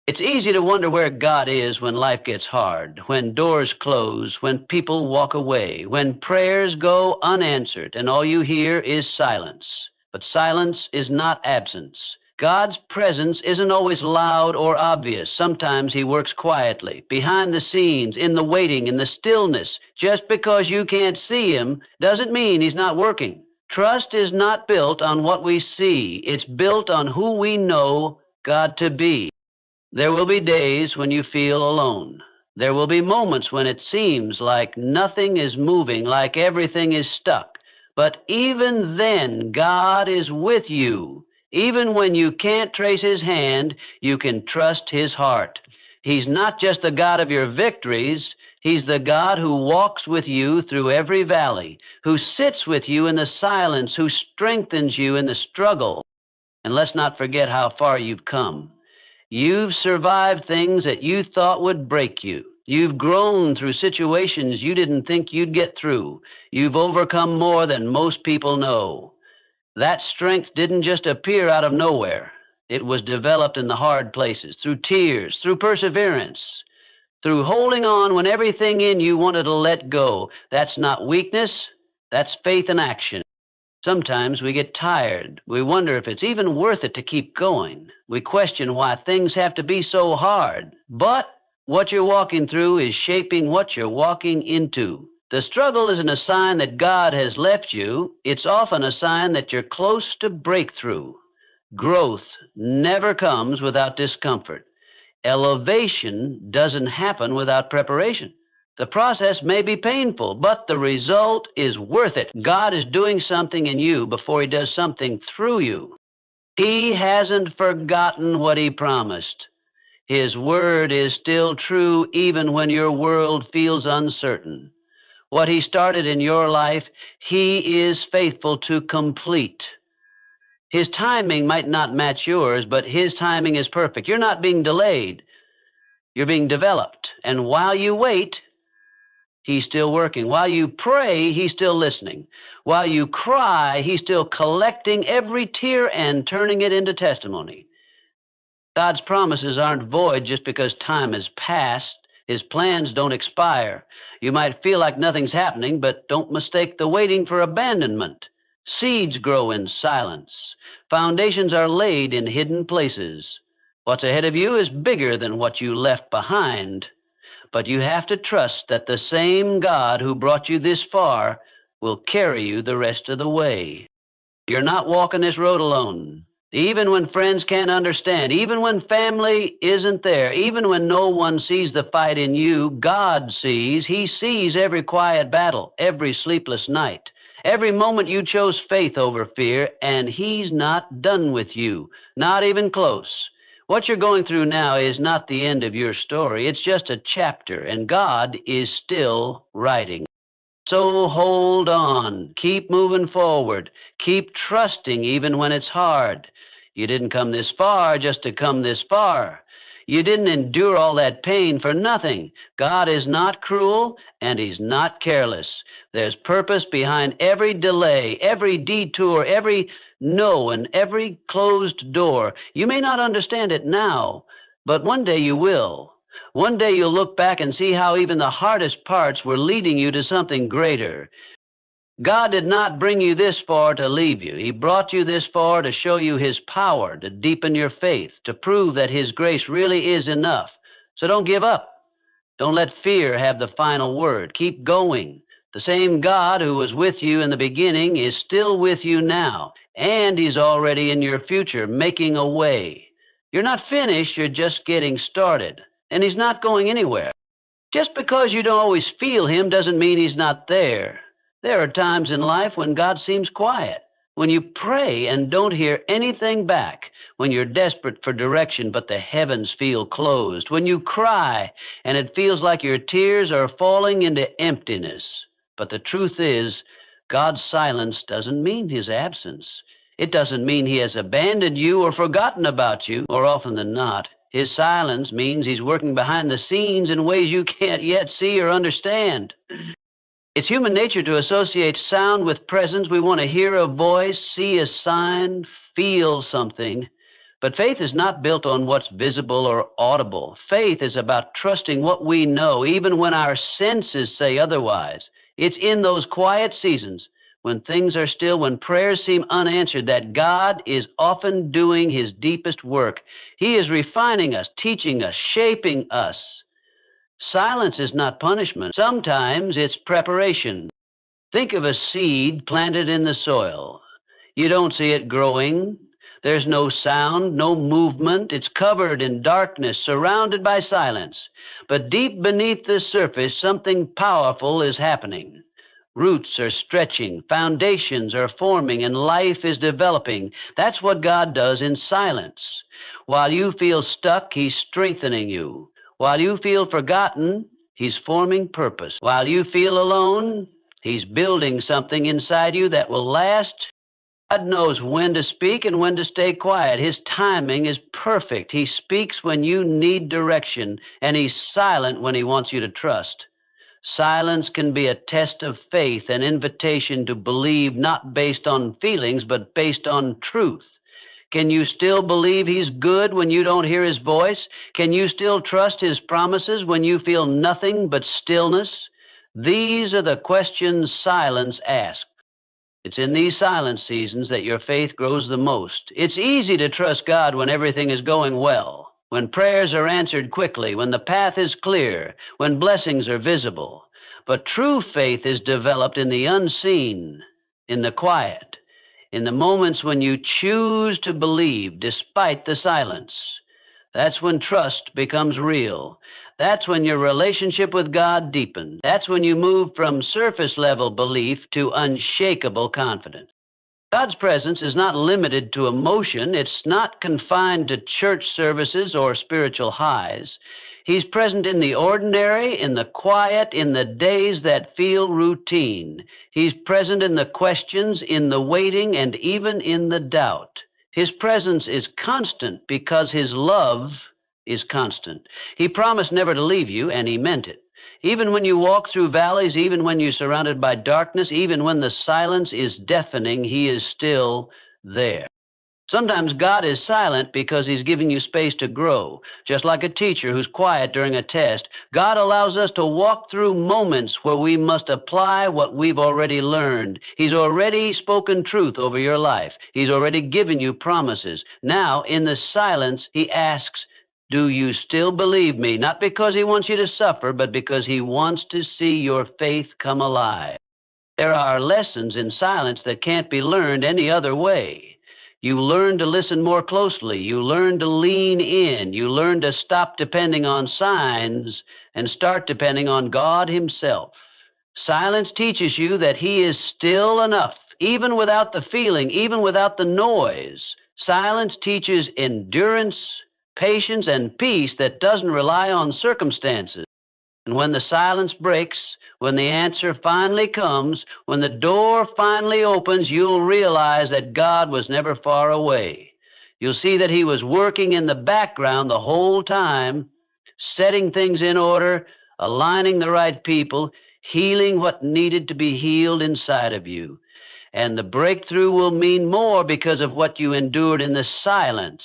It's easy to wonder where God is when life gets hard, when doors close, when people walk away, when prayers go unanswered and all you hear is silence. But silence is not absence. God's presence isn't always loud or obvious. Sometimes He works quietly, behind the scenes, in the waiting, in the stillness. Just because you can't see Him doesn't mean He's not working. Trust is not built on what we see. It's built on who we know God to be. There will be days when you feel alone. There will be moments when it seems like nothing is moving, like everything is stuck. But even then, God is with you. Even when you can't trace His hand, you can trust His heart. He's not just the God of your victories. He's the God who walks with you through every valley, who sits with you in the silence, who strengthens you in the struggle. And let's not forget how far you've come. You've survived things that you thought would break you. You've grown through situations you didn't think you'd get through. You've overcome more than most people know. That strength didn't just appear out of nowhere. It was developed in the hard places, through tears, through perseverance, through holding on when everything in you wanted to let go. That's not weakness, that's faith in action. Sometimes we get tired. We wonder if it's even worth it to keep going. We question why things have to be so hard. But what you're walking through is shaping what you're walking into. The struggle isn't a sign that God has left you. It's often a sign that you're close to breakthrough. Growth never comes without discomfort. Elevation doesn't happen without preparation. The process may be painful, but the result is worth it. God is doing something in you before He does something through you. He hasn't forgotten what He promised. His word is still true even when your world feels uncertain. What He started in your life, He is faithful to complete. His timing might not match yours, but His timing is perfect. You're not being delayed. You're being developed. And while you wait, He's still working. While you pray, He's still listening. While you cry, He's still collecting every tear and turning it into testimony. God's promises aren't void just because time has passed. His plans don't expire. You might feel like nothing's happening, but don't mistake the waiting for abandonment. Seeds grow in silence. Foundations are laid in hidden places. What's ahead of you is bigger than what you left behind. But you have to trust that the same God who brought you this far will carry you the rest of the way. You're not walking this road alone. Even when friends can't understand, even when family isn't there, even when no one sees the fight in you, God sees. He sees every quiet battle, every sleepless night, every moment you chose faith over fear, and He's not done with you, not even close. What you're going through now is not the end of your story. It's just a chapter, and God is still writing. So hold on. Keep moving forward. Keep trusting even when it's hard. You didn't come this far just to come this far. You didn't endure all that pain for nothing. God is not cruel and He's not careless. There's purpose behind every delay, every detour, every no, and every closed door. You may not understand it now, but one day you will. One day you'll look back and see how even the hardest parts were leading you to something greater. God did not bring you this far to leave you. He brought you this far to show you His power, to deepen your faith, to prove that His grace really is enough. So don't give up. Don't let fear have the final word. Keep going. The same God who was with you in the beginning is still with you now, and He's already in your future, making a way. You're not finished, you're just getting started, and He's not going anywhere. Just because you don't always feel Him doesn't mean He's not there. There are times in life when God seems quiet, when you pray and don't hear anything back, when you're desperate for direction but the heavens feel closed, when you cry and it feels like your tears are falling into emptiness. But the truth is, God's silence doesn't mean His absence. It doesn't mean He has abandoned you or forgotten about you. More often than not, His silence means He's working behind the scenes in ways you can't yet see or understand. It's human nature to associate sound with presence. We want to hear a voice, see a sign, feel something. But faith is not built on what's visible or audible. Faith is about trusting what we know, even when our senses say otherwise. It's in those quiet seasons when things are still, when prayers seem unanswered, that God is often doing His deepest work. He is refining us, teaching us, shaping us. Silence is not punishment. Sometimes it's preparation. Think of a seed planted in the soil. You don't see it growing. There's no sound, no movement. It's covered in darkness, surrounded by silence. But deep beneath the surface, something powerful is happening. Roots are stretching, foundations are forming, and life is developing. That's what God does in silence. While you feel stuck, He's strengthening you. While you feel forgotten, He's forming purpose. While you feel alone, He's building something inside you that will last. God knows when to speak and when to stay quiet. His timing is perfect. He speaks when you need direction, and He's silent when He wants you to trust. Silence can be a test of faith, an invitation to believe not based on feelings, but based on truth. Can you still believe He's good when you don't hear His voice? Can you still trust His promises when you feel nothing but stillness? These are the questions silence asks. It's in these silent seasons that your faith grows the most. It's easy to trust God when everything is going well, when prayers are answered quickly, when the path is clear, when blessings are visible. But true faith is developed in the unseen, in the quiet, in the moments when you choose to believe despite the silence. That's when trust becomes real. That's when your relationship with God deepens. That's when you move from surface level belief to unshakable confidence. God's presence is not limited to emotion. It's not confined to church services or spiritual highs. He's present in the ordinary, in the quiet, in the days that feel routine. He's present in the questions, in the waiting, and even in the doubt. His presence is constant because His love is constant. He promised never to leave you, and He meant it. Even when you walk through valleys, even when you're surrounded by darkness, even when the silence is deafening, He is still there. Sometimes God is silent because He's giving you space to grow. Just like a teacher who's quiet during a test, God allows us to walk through moments where we must apply what we've already learned. He's already spoken truth over your life. He's already given you promises. Now, in the silence, He asks, do you still believe me? Not because He wants you to suffer, but because He wants to see your faith come alive. There are lessons in silence that can't be learned any other way. You learn to listen more closely. You learn to lean in. You learn to stop depending on signs and start depending on God Himself. Silence teaches you that He is still enough, even without the feeling, even without the noise. Silence teaches endurance, patience, and peace that doesn't rely on circumstances. And when the silence breaks, when the answer finally comes, when the door finally opens, you'll realize that God was never far away. You'll see that He was working in the background the whole time, setting things in order, aligning the right people, healing what needed to be healed inside of you. And the breakthrough will mean more because of what you endured in the silence.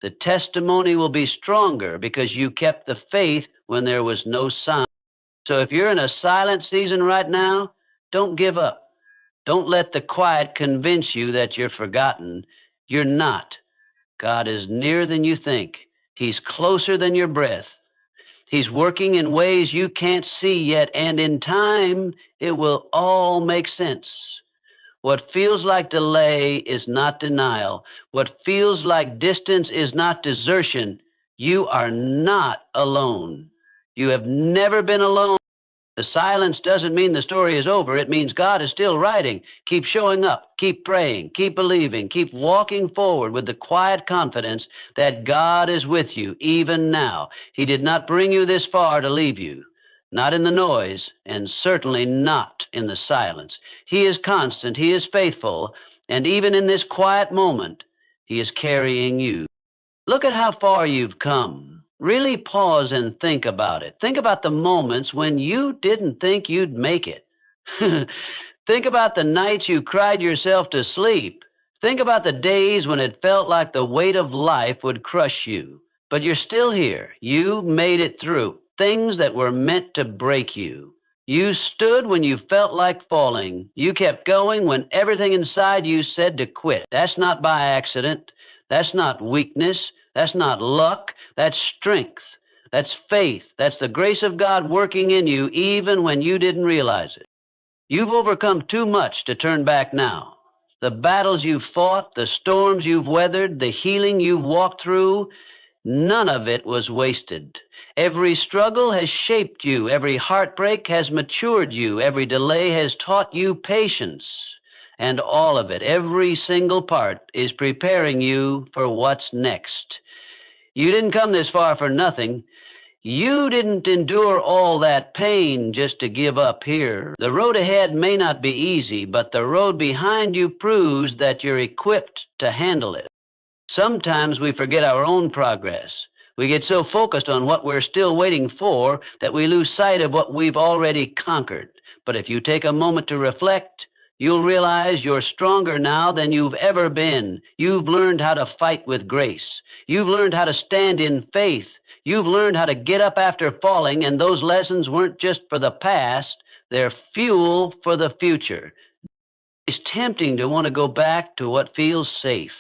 The testimony will be stronger because you kept the faith when there was no sign. So if you're in a silent season right now, don't give up. Don't let the quiet convince you that you're forgotten. You're not. God is nearer than you think. He's closer than your breath. He's working in ways you can't see yet, and in time, it will all make sense. What feels like delay is not denial. What feels like distance is not desertion. You are not alone. You have never been alone. The silence doesn't mean the story is over. It means God is still writing. Keep showing up. Keep praying. Keep believing. Keep walking forward with the quiet confidence that God is with you even now. He did not bring you this far to leave you. Not in the noise, and certainly not in the silence. He is constant. He is faithful. And even in this quiet moment, He is carrying you. Look at how far you've come. Really pause and think about it. Think about the moments when you didn't think you'd make it. Think about the nights you cried yourself to sleep. Think about the days when it felt like the weight of life would crush you. But you're still here. You made it through. Things that were meant to break you. You stood when you felt like falling. You kept going when everything inside you said to quit. That's not by accident. That's not weakness. That's not luck. That's strength. That's faith. That's the grace of God working in you even when you didn't realize it. You've overcome too much to turn back now. The battles you've fought, the storms you've weathered, the healing you've walked through, none of it was wasted. Every struggle has shaped you. Every heartbreak has matured you. Every delay has taught you patience. And all of it, every single part, is preparing you for what's next. You didn't come this far for nothing. You didn't endure all that pain just to give up here. The road ahead may not be easy, but the road behind you proves that you're equipped to handle it. Sometimes we forget our own progress. We get so focused on what we're still waiting for that we lose sight of what we've already conquered. But if you take a moment to reflect, you'll realize you're stronger now than you've ever been. You've learned how to fight with grace. You've learned how to stand in faith. You've learned how to get up after falling, and those lessons weren't just for the past. They're fuel for the future. It's tempting to want to go back to what feels safe,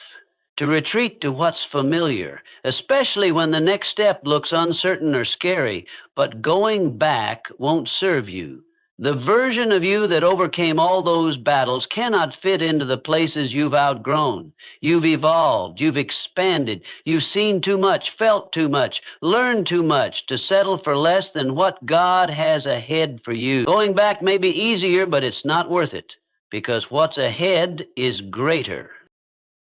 to retreat to what's familiar, especially when the next step looks uncertain or scary, but going back won't serve you. The version of you that overcame all those battles cannot fit into the places you've outgrown. You've evolved, you've expanded, you've seen too much, felt too much, learned too much to settle for less than what God has ahead for you. Going back may be easier, but it's not worth it, because what's ahead is greater.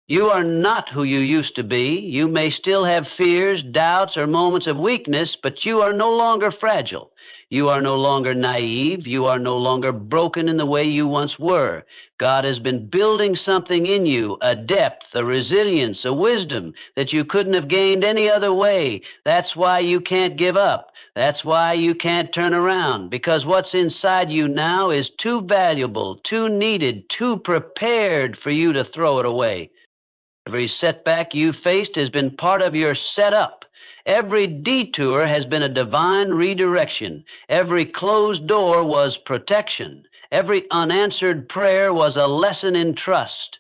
You are not who you used to be. You may still have fears, doubts, or moments of weakness, but you are no longer fragile. You are no longer naive. You are no longer broken in the way you once were. God has been building something in you, a depth, a resilience, a wisdom that you couldn't have gained any other way. That's why you can't give up. That's why you can't turn around, because what's inside you now is too valuable, too needed, too prepared for you to throw it away. Every setback you faced has been part of your setup. Every detour has been a divine redirection. Every closed door was protection. Every unanswered prayer was a lesson in trust.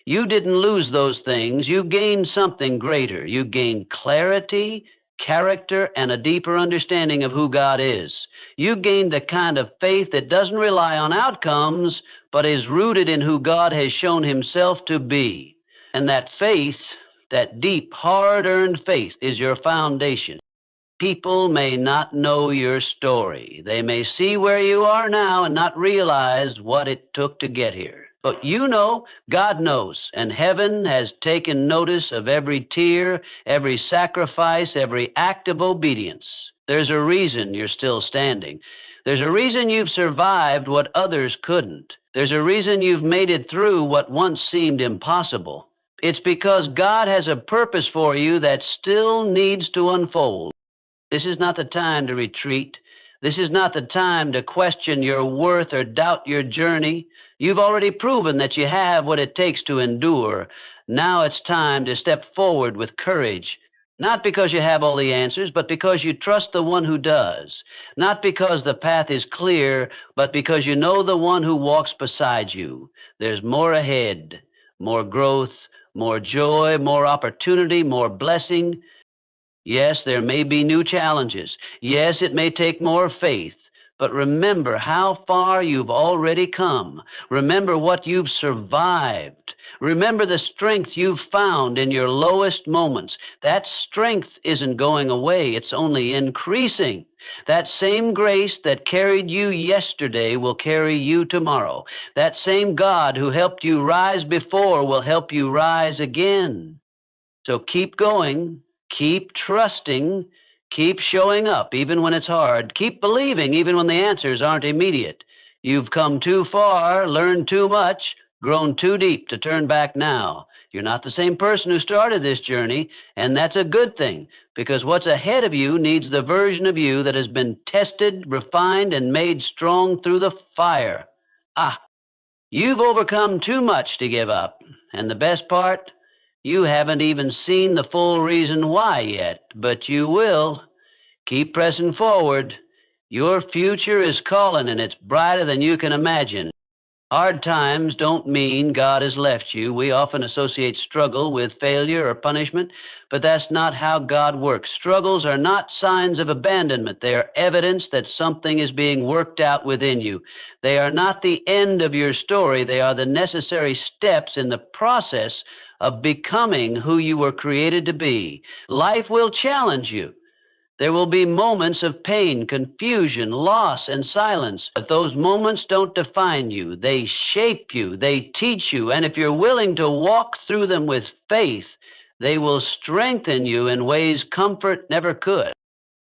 You didn't lose those things. You gained something greater. You gained clarity, character, and a deeper understanding of who God is. You gained the kind of faith that doesn't rely on outcomes, but is rooted in who God has shown Himself to be. And that faith, that deep, hard-earned faith, is your foundation. People may not know your story. They may see where you are now and not realize what it took to get here. But you know, God knows, and heaven has taken notice of every tear, every sacrifice, every act of obedience. There's a reason you're still standing. There's a reason you've survived what others couldn't. There's a reason you've made it through what once seemed impossible. It's because God has a purpose for you that still needs to unfold. This is not the time to retreat. This is not the time to question your worth or doubt your journey. You've already proven that you have what it takes to endure. Now it's time to step forward with courage, not because you have all the answers, but because you trust the one who does. Not because the path is clear, but because you know the one who walks beside you. There's more ahead, more growth, more joy, more opportunity, more blessing. Yes, there may be new challenges. Yes, it may take more faith. But remember how far you've already come. Remember what you've survived. Remember the strength you've found in your lowest moments. That strength isn't going away. It's only increasing. That same grace that carried you yesterday will carry you tomorrow. That same God who helped you rise before will help you rise again. So keep going. Keep trusting, keep showing up even when it's hard, keep believing even when the answers aren't immediate. You've come too far, learned too much, grown too deep to turn back now. You're not the same person who started this journey, and that's a good thing, because what's ahead of you needs the version of you that has been tested, refined, and made strong through the fire. You've overcome too much to give up, and the best part, you haven't even seen the full reason why yet, but you will. Keep pressing forward. Your future is calling, and it's brighter than you can imagine. Hard times don't mean God has left you. We often associate struggle with failure or punishment, but that's not how God works. Struggles are not signs of abandonment. They are evidence that something is being worked out within you. They are not the end of your story. They are the necessary steps in the process of becoming who you were created to be. Life will challenge you. There will be moments of pain, confusion, loss, and silence. But those moments don't define you. They shape you. They teach you. And if you're willing to walk through them with faith, they will strengthen you in ways comfort never could.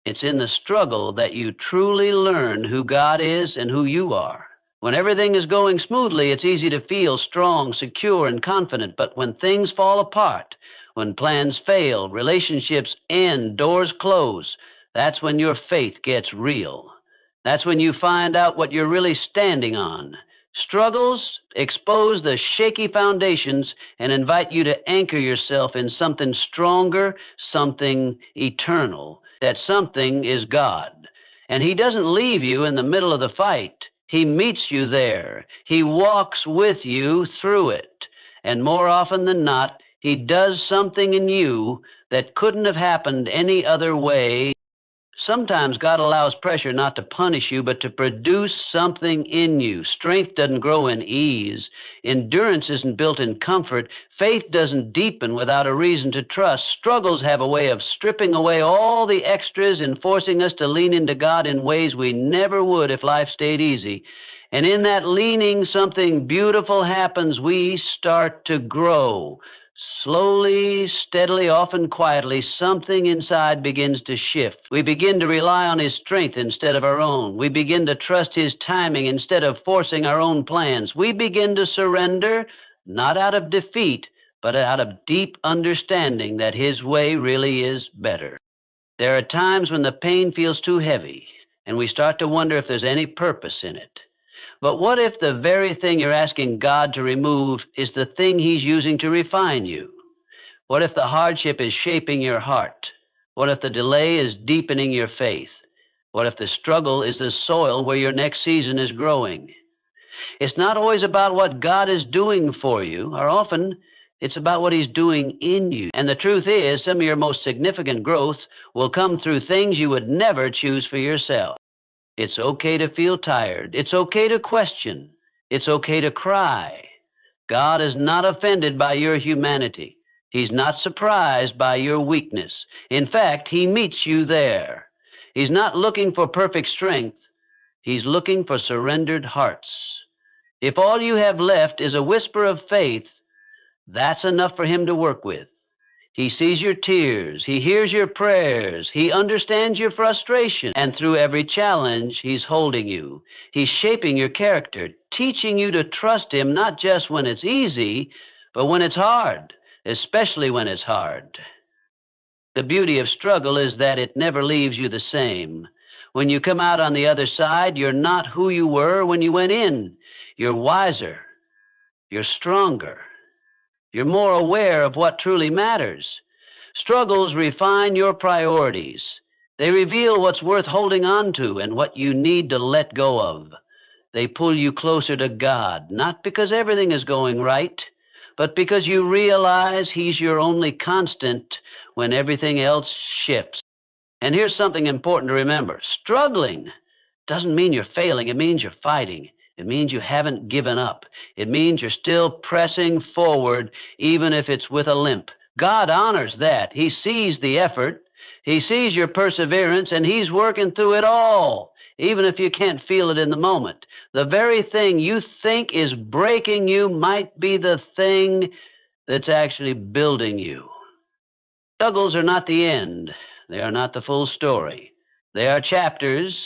It's in the struggle that you truly learn who God is and who you are. When everything is going smoothly, it's easy to feel strong, secure, and confident. But when things fall apart, when plans fail, relationships end, doors close, that's when your faith gets real. That's when you find out what you're really standing on. Struggles expose the shaky foundations and invite you to anchor yourself in something stronger, something eternal. That something is God. And He doesn't leave you in the middle of the fight. He meets you there. He walks with you through it. And more often than not, He does something in you that couldn't have happened any other way. Sometimes God allows pressure not to punish you, but to produce something in you. Strength doesn't grow in ease. Endurance isn't built in comfort. Faith doesn't deepen without a reason to trust. Struggles have a way of stripping away all the extras and forcing us to lean into God in ways we never would if life stayed easy. And in that leaning, something beautiful happens. We start to grow. Slowly, steadily, often quietly, something inside begins to shift. We begin to rely on His strength instead of our own. We begin to trust His timing instead of forcing our own plans. We begin to surrender, not out of defeat, but out of deep understanding that His way really is better. There are times when the pain feels too heavy, and we start to wonder if there's any purpose in it. But what if the very thing you're asking God to remove is the thing He's using to refine you? What if the hardship is shaping your heart? What if the delay is deepening your faith? What if the struggle is the soil where your next season is growing? It's not always about what God is doing for you, or often it's about what He's doing in you. And the truth is, some of your most significant growth will come through things you would never choose for yourself. It's okay to feel tired. It's okay to question. It's okay to cry. God is not offended by your humanity. He's not surprised by your weakness. In fact, he meets you there. He's not looking for perfect strength. He's looking for surrendered hearts. If all you have left is a whisper of faith, that's enough for him to work with. He sees your tears. He hears your prayers. He understands your frustration. And through every challenge, he's holding you. He's shaping your character, teaching you to trust him not just when it's easy, but when it's hard, especially when it's hard. The beauty of struggle is that it never leaves you the same. When you come out on the other side, you're not who you were when you went in. You're wiser. You're stronger. You're more aware of what truly matters. Struggles refine your priorities. They reveal what's worth holding on to and what you need to let go of. They pull you closer to God, not because everything is going right, but because you realize he's your only constant when everything else shifts. And here's something important to remember. Struggling doesn't mean you're failing. It means you're fighting. It means you haven't given up. It means you're still pressing forward, even if it's with a limp. God honors that. He sees the effort. He sees your perseverance, and he's working through it all, even if you can't feel it in the moment. The very thing you think is breaking you might be the thing that's actually building you. Struggles are not the end. They are not the full story. They are chapters,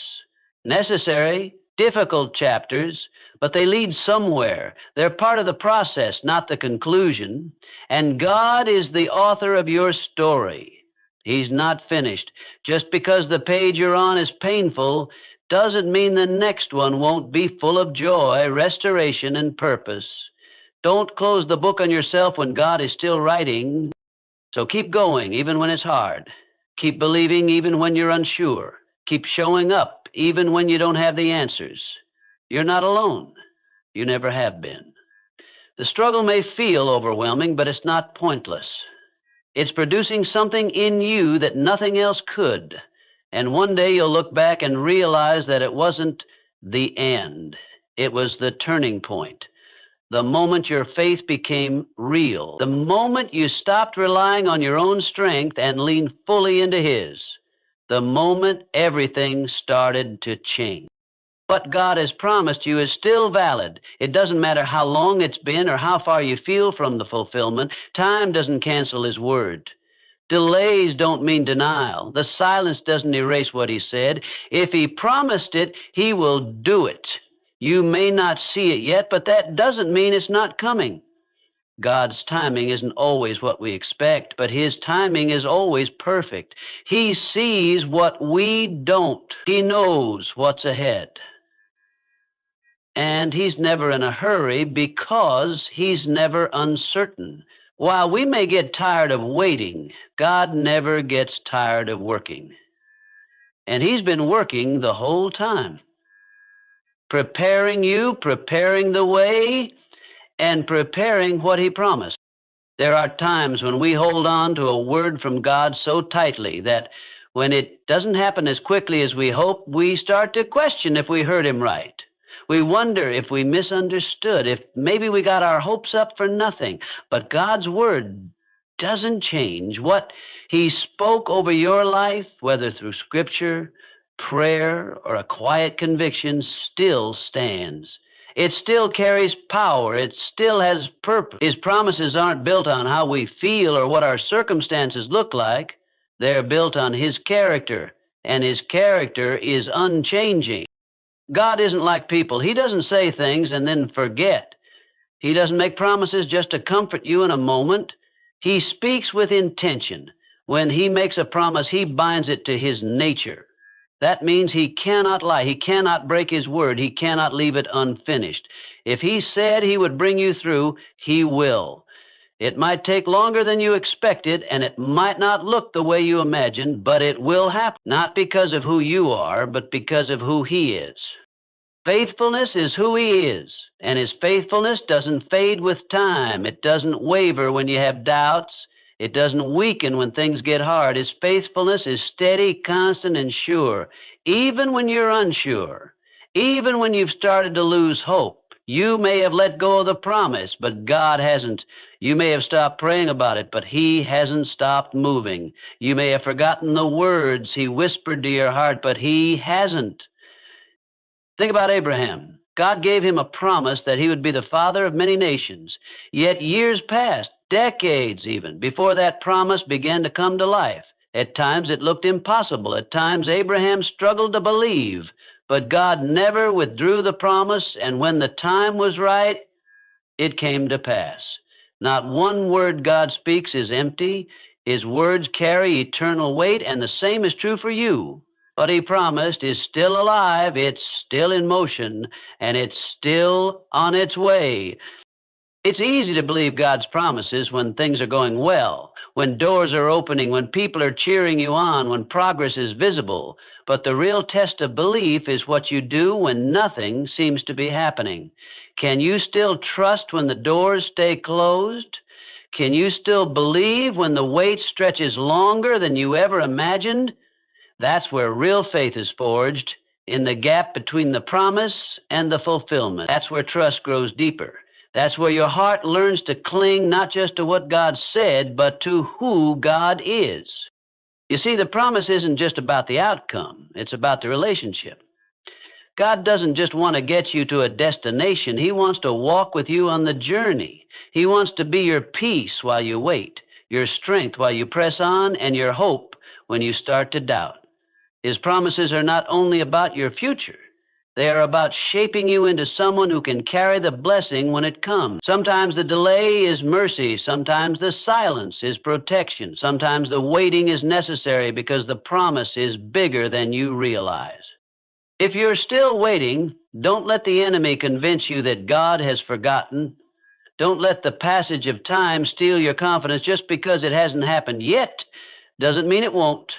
necessary, difficult chapters, but they lead somewhere. They're part of the process, not the conclusion. And God is the author of your story. He's not finished. Just because the page you're on is painful doesn't mean the next one won't be full of joy, restoration, and purpose. Don't close the book on yourself when God is still writing. So keep going, even when it's hard. Keep believing, even when you're unsure. Keep showing up, even when you don't have the answers. You're not alone. You never have been. The struggle may feel overwhelming, but it's not pointless. It's producing something in you that nothing else could. And one day you'll look back and realize that it wasn't the end. It was the turning point. The moment your faith became real. The moment you stopped relying on your own strength and leaned fully into his. The moment everything started to change. What God has promised you is still valid. It doesn't matter how long it's been or how far you feel from the fulfillment. Time doesn't cancel his word. Delays don't mean denial. The silence doesn't erase what he said. If he promised it, he will do it. You may not see it yet, but that doesn't mean it's not coming. God's timing isn't always what we expect, but his timing is always perfect. He sees what we don't. He knows what's ahead. And he's never in a hurry because he's never uncertain. While we may get tired of waiting, God never gets tired of working. And he's been working the whole time. Preparing you, preparing the way, and preparing what he promised. There are times when we hold on to a word from God so tightly that when it doesn't happen as quickly as we hope, we start to question if we heard him right. We wonder if we misunderstood, if maybe we got our hopes up for nothing. But God's word doesn't change. What he spoke over your life, whether through scripture, prayer, or a quiet conviction, still stands. It still carries power. It still has purpose. His promises aren't built on how we feel or what our circumstances look like. They're built on his character, and his character is unchanging. God isn't like people. He doesn't say things and then forget. He doesn't make promises just to comfort you in a moment. He speaks with intention. When he makes a promise, he binds it to his nature. That means he cannot lie. He cannot break his word. He cannot leave it unfinished. If he said he would bring you through, he will. It might take longer than you expected, and it might not look the way you imagined, but it will happen, not because of who you are, but because of who he is. Faithfulness is who he is, and his faithfulness doesn't fade with time. It doesn't waver when you have doubts. It doesn't weaken when things get hard. His faithfulness is steady, constant, and sure, even when you're unsure, even when you've started to lose hope. You may have let go of the promise, but God hasn't. You may have stopped praying about it, but He hasn't stopped moving. You may have forgotten the words He whispered to your heart, but He hasn't. Think about Abraham. God gave him a promise that he would be the father of many nations. Yet years passed, decades even, before that promise began to come to life. At times it looked impossible. At times Abraham struggled to believe. But God never withdrew the promise, and when the time was right, it came to pass. Not one word God speaks is empty. His words carry eternal weight, and the same is true for you. What He promised is still alive, it's still in motion, and it's still on its way. It's easy to believe God's promises when things are going well, when doors are opening, when people are cheering you on, when progress is visible. But the real test of belief is what you do when nothing seems to be happening. Can you still trust when the doors stay closed? Can you still believe when the wait stretches longer than you ever imagined? That's where real faith is forged, in the gap between the promise and the fulfillment. That's where trust grows deeper. That's where your heart learns to cling not just to what God said, but to who God is. You see, the promise isn't just about the outcome. It's about the relationship. God doesn't just want to get you to a destination. He wants to walk with you on the journey. He wants to be your peace while you wait, your strength while you press on, and your hope when you start to doubt. His promises are not only about your future. They are about shaping you into someone who can carry the blessing when it comes. Sometimes the delay is mercy. Sometimes the silence is protection. Sometimes the waiting is necessary because the promise is bigger than you realize. If you're still waiting, don't let the enemy convince you that God has forgotten. Don't let the passage of time steal your confidence. Just because it hasn't happened yet doesn't mean it won't.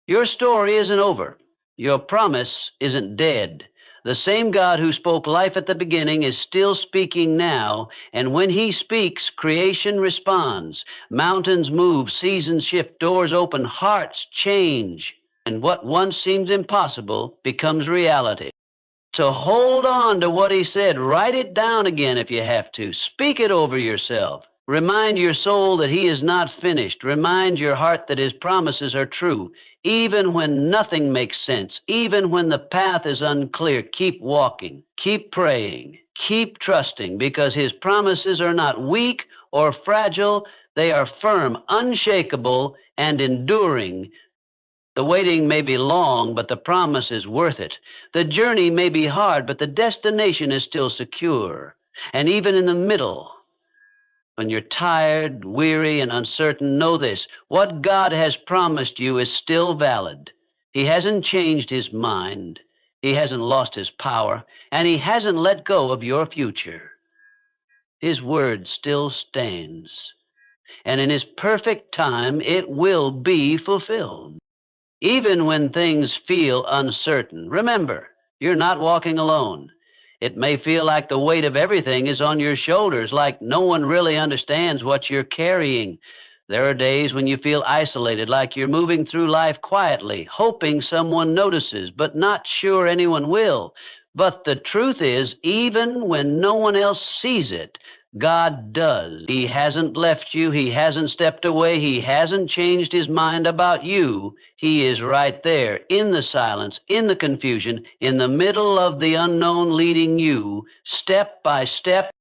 Your story isn't over. Your promise isn't dead. The same God who spoke life at the beginning is still speaking now, and when He speaks, creation responds. Mountains move, seasons shift, doors open, hearts change, and what once seems impossible becomes reality. So hold on to what He said. Write it down again if you have to. Speak it over yourself. Remind your soul that He is not finished. Remind your heart that His promises are true. Even when nothing makes sense, even when the path is unclear, keep walking, keep praying, keep trusting, because His promises are not weak or fragile. They are firm, unshakable, and enduring. The waiting may be long, but the promise is worth it. The journey may be hard, but the destination is still secure. And even in the middle, when you're tired, weary, and uncertain, know this: what God has promised you is still valid. He hasn't changed His mind. He hasn't lost His power, and He hasn't let go of your future. His word still stands, and in His perfect time, it will be fulfilled. Even when things feel uncertain, remember, you're not walking alone. It may feel like the weight of everything is on your shoulders, like no one really understands what you're carrying. There are days when you feel isolated, like you're moving through life quietly, hoping someone notices, but not sure anyone will. But the truth is, even when no one else sees it, God does. He hasn't left you. He hasn't stepped away. He hasn't changed His mind about you. He is right there in the silence, in the confusion, in the middle of the unknown, leading you step by step.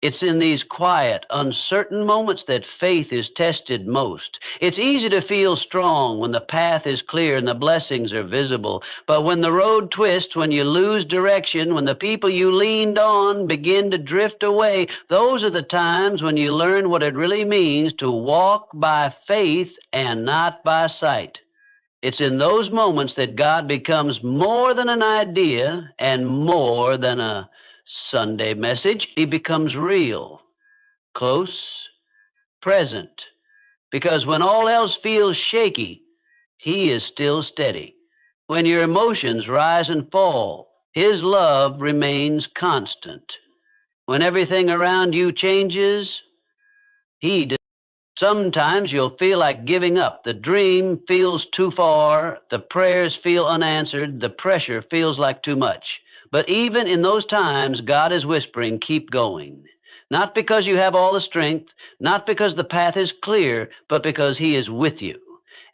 It's in these quiet, uncertain moments that faith is tested most. It's easy to feel strong when the path is clear and the blessings are visible. But when the road twists, when you lose direction, when the people you leaned on begin to drift away, those are the times when you learn what it really means to walk by faith and not by sight. It's in those moments that God becomes more than an idea and more than a Sunday message. He becomes real, close, present. Because when all else feels shaky, He is still steady. When your emotions rise and fall, His love remains constant. When everything around you changes, He does. Sometimes you'll feel like giving up. The dream feels too far. The prayers feel unanswered. The pressure feels like too much. But even in those times, God is whispering, keep going. Not because you have all the strength, not because the path is clear, but because He is with you.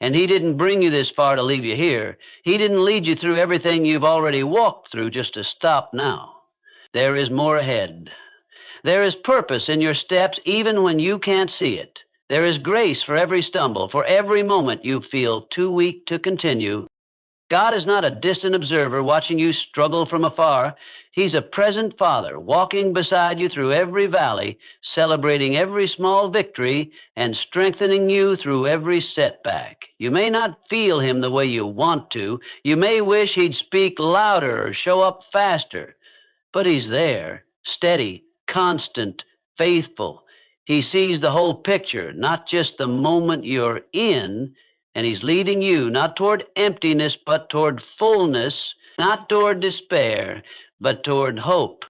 And He didn't bring you this far to leave you here. He didn't lead you through everything you've already walked through just to stop now. There is more ahead. There is purpose in your steps even when you can't see it. There is grace for every stumble, for every moment you feel too weak to continue. God is not a distant observer watching you struggle from afar. He's a present Father walking beside you through every valley, celebrating every small victory, and strengthening you through every setback. You may not feel Him the way you want to. You may wish He'd speak louder or show up faster. But He's there, steady, constant, faithful. He sees the whole picture, not just the moment you're in, and He's leading you not toward emptiness, but toward fullness, not toward despair, but toward hope.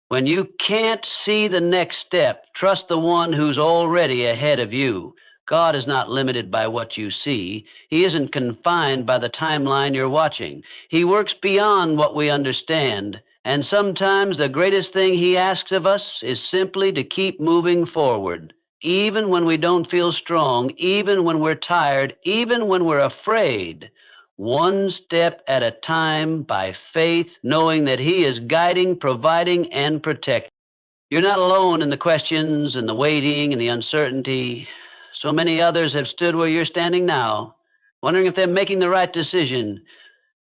When you can't see the next step, trust the one who's already ahead of you. God is not limited by what you see. He isn't confined by the timeline you're watching. He works beyond what we understand. And sometimes the greatest thing He asks of us is simply to keep moving forward. Even when we don't feel strong, even when we're tired, even when we're afraid, one step at a time by faith, knowing that He is guiding, providing, and protecting. You're not alone in the questions and the waiting and the uncertainty. So many others have stood where you're standing now, wondering if they're making the right decision,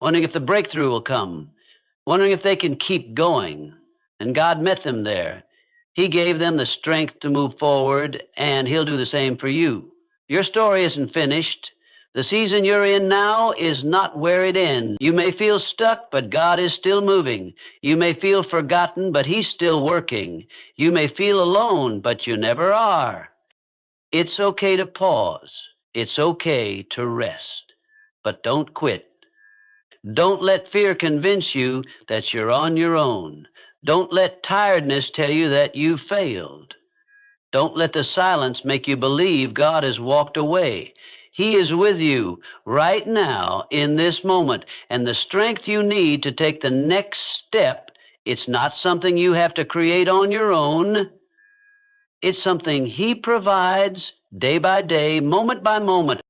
wondering if the breakthrough will come, wondering if they can keep going. And God met them there. He gave them the strength to move forward, and He'll do the same for you. Your story isn't finished. The season you're in now is not where it ends. You may feel stuck, but God is still moving. You may feel forgotten, but He's still working. You may feel alone, but you never are. It's okay to pause. It's okay to rest. But don't quit. Don't let fear convince you that you're on your own. Don't let tiredness tell you that you failed. Don't let the silence make you believe God has walked away. He is with you right now in this moment, and the strength you need to take the next step, it's not something you have to create on your own. It's something He provides day by day, moment by moment.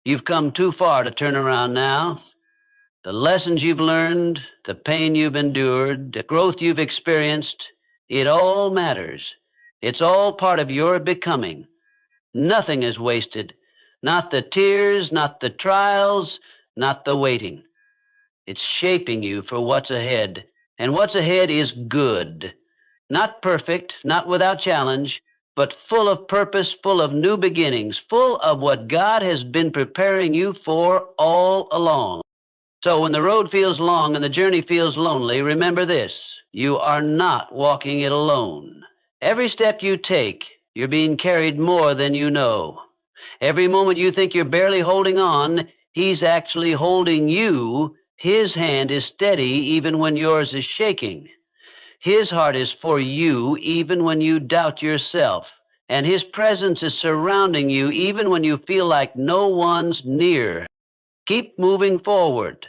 You've come too far to turn around now. The lessons you've learned, the pain you've endured, the growth you've experienced, it all matters. It's all part of your becoming. Nothing is wasted. Not the tears, not the trials, not the waiting. It's shaping you for what's ahead. And what's ahead is good. Not perfect, not without challenge, but full of purpose, full of new beginnings, full of what God has been preparing you for all along. So when the road feels long and the journey feels lonely, remember this: you are not walking it alone. Every step you take, you're being carried more than you know. Every moment you think you're barely holding on, He's actually holding you. His hand is steady even when yours is shaking. His heart is for you even when you doubt yourself. And His presence is surrounding you even when you feel like no one's near. Keep moving forward.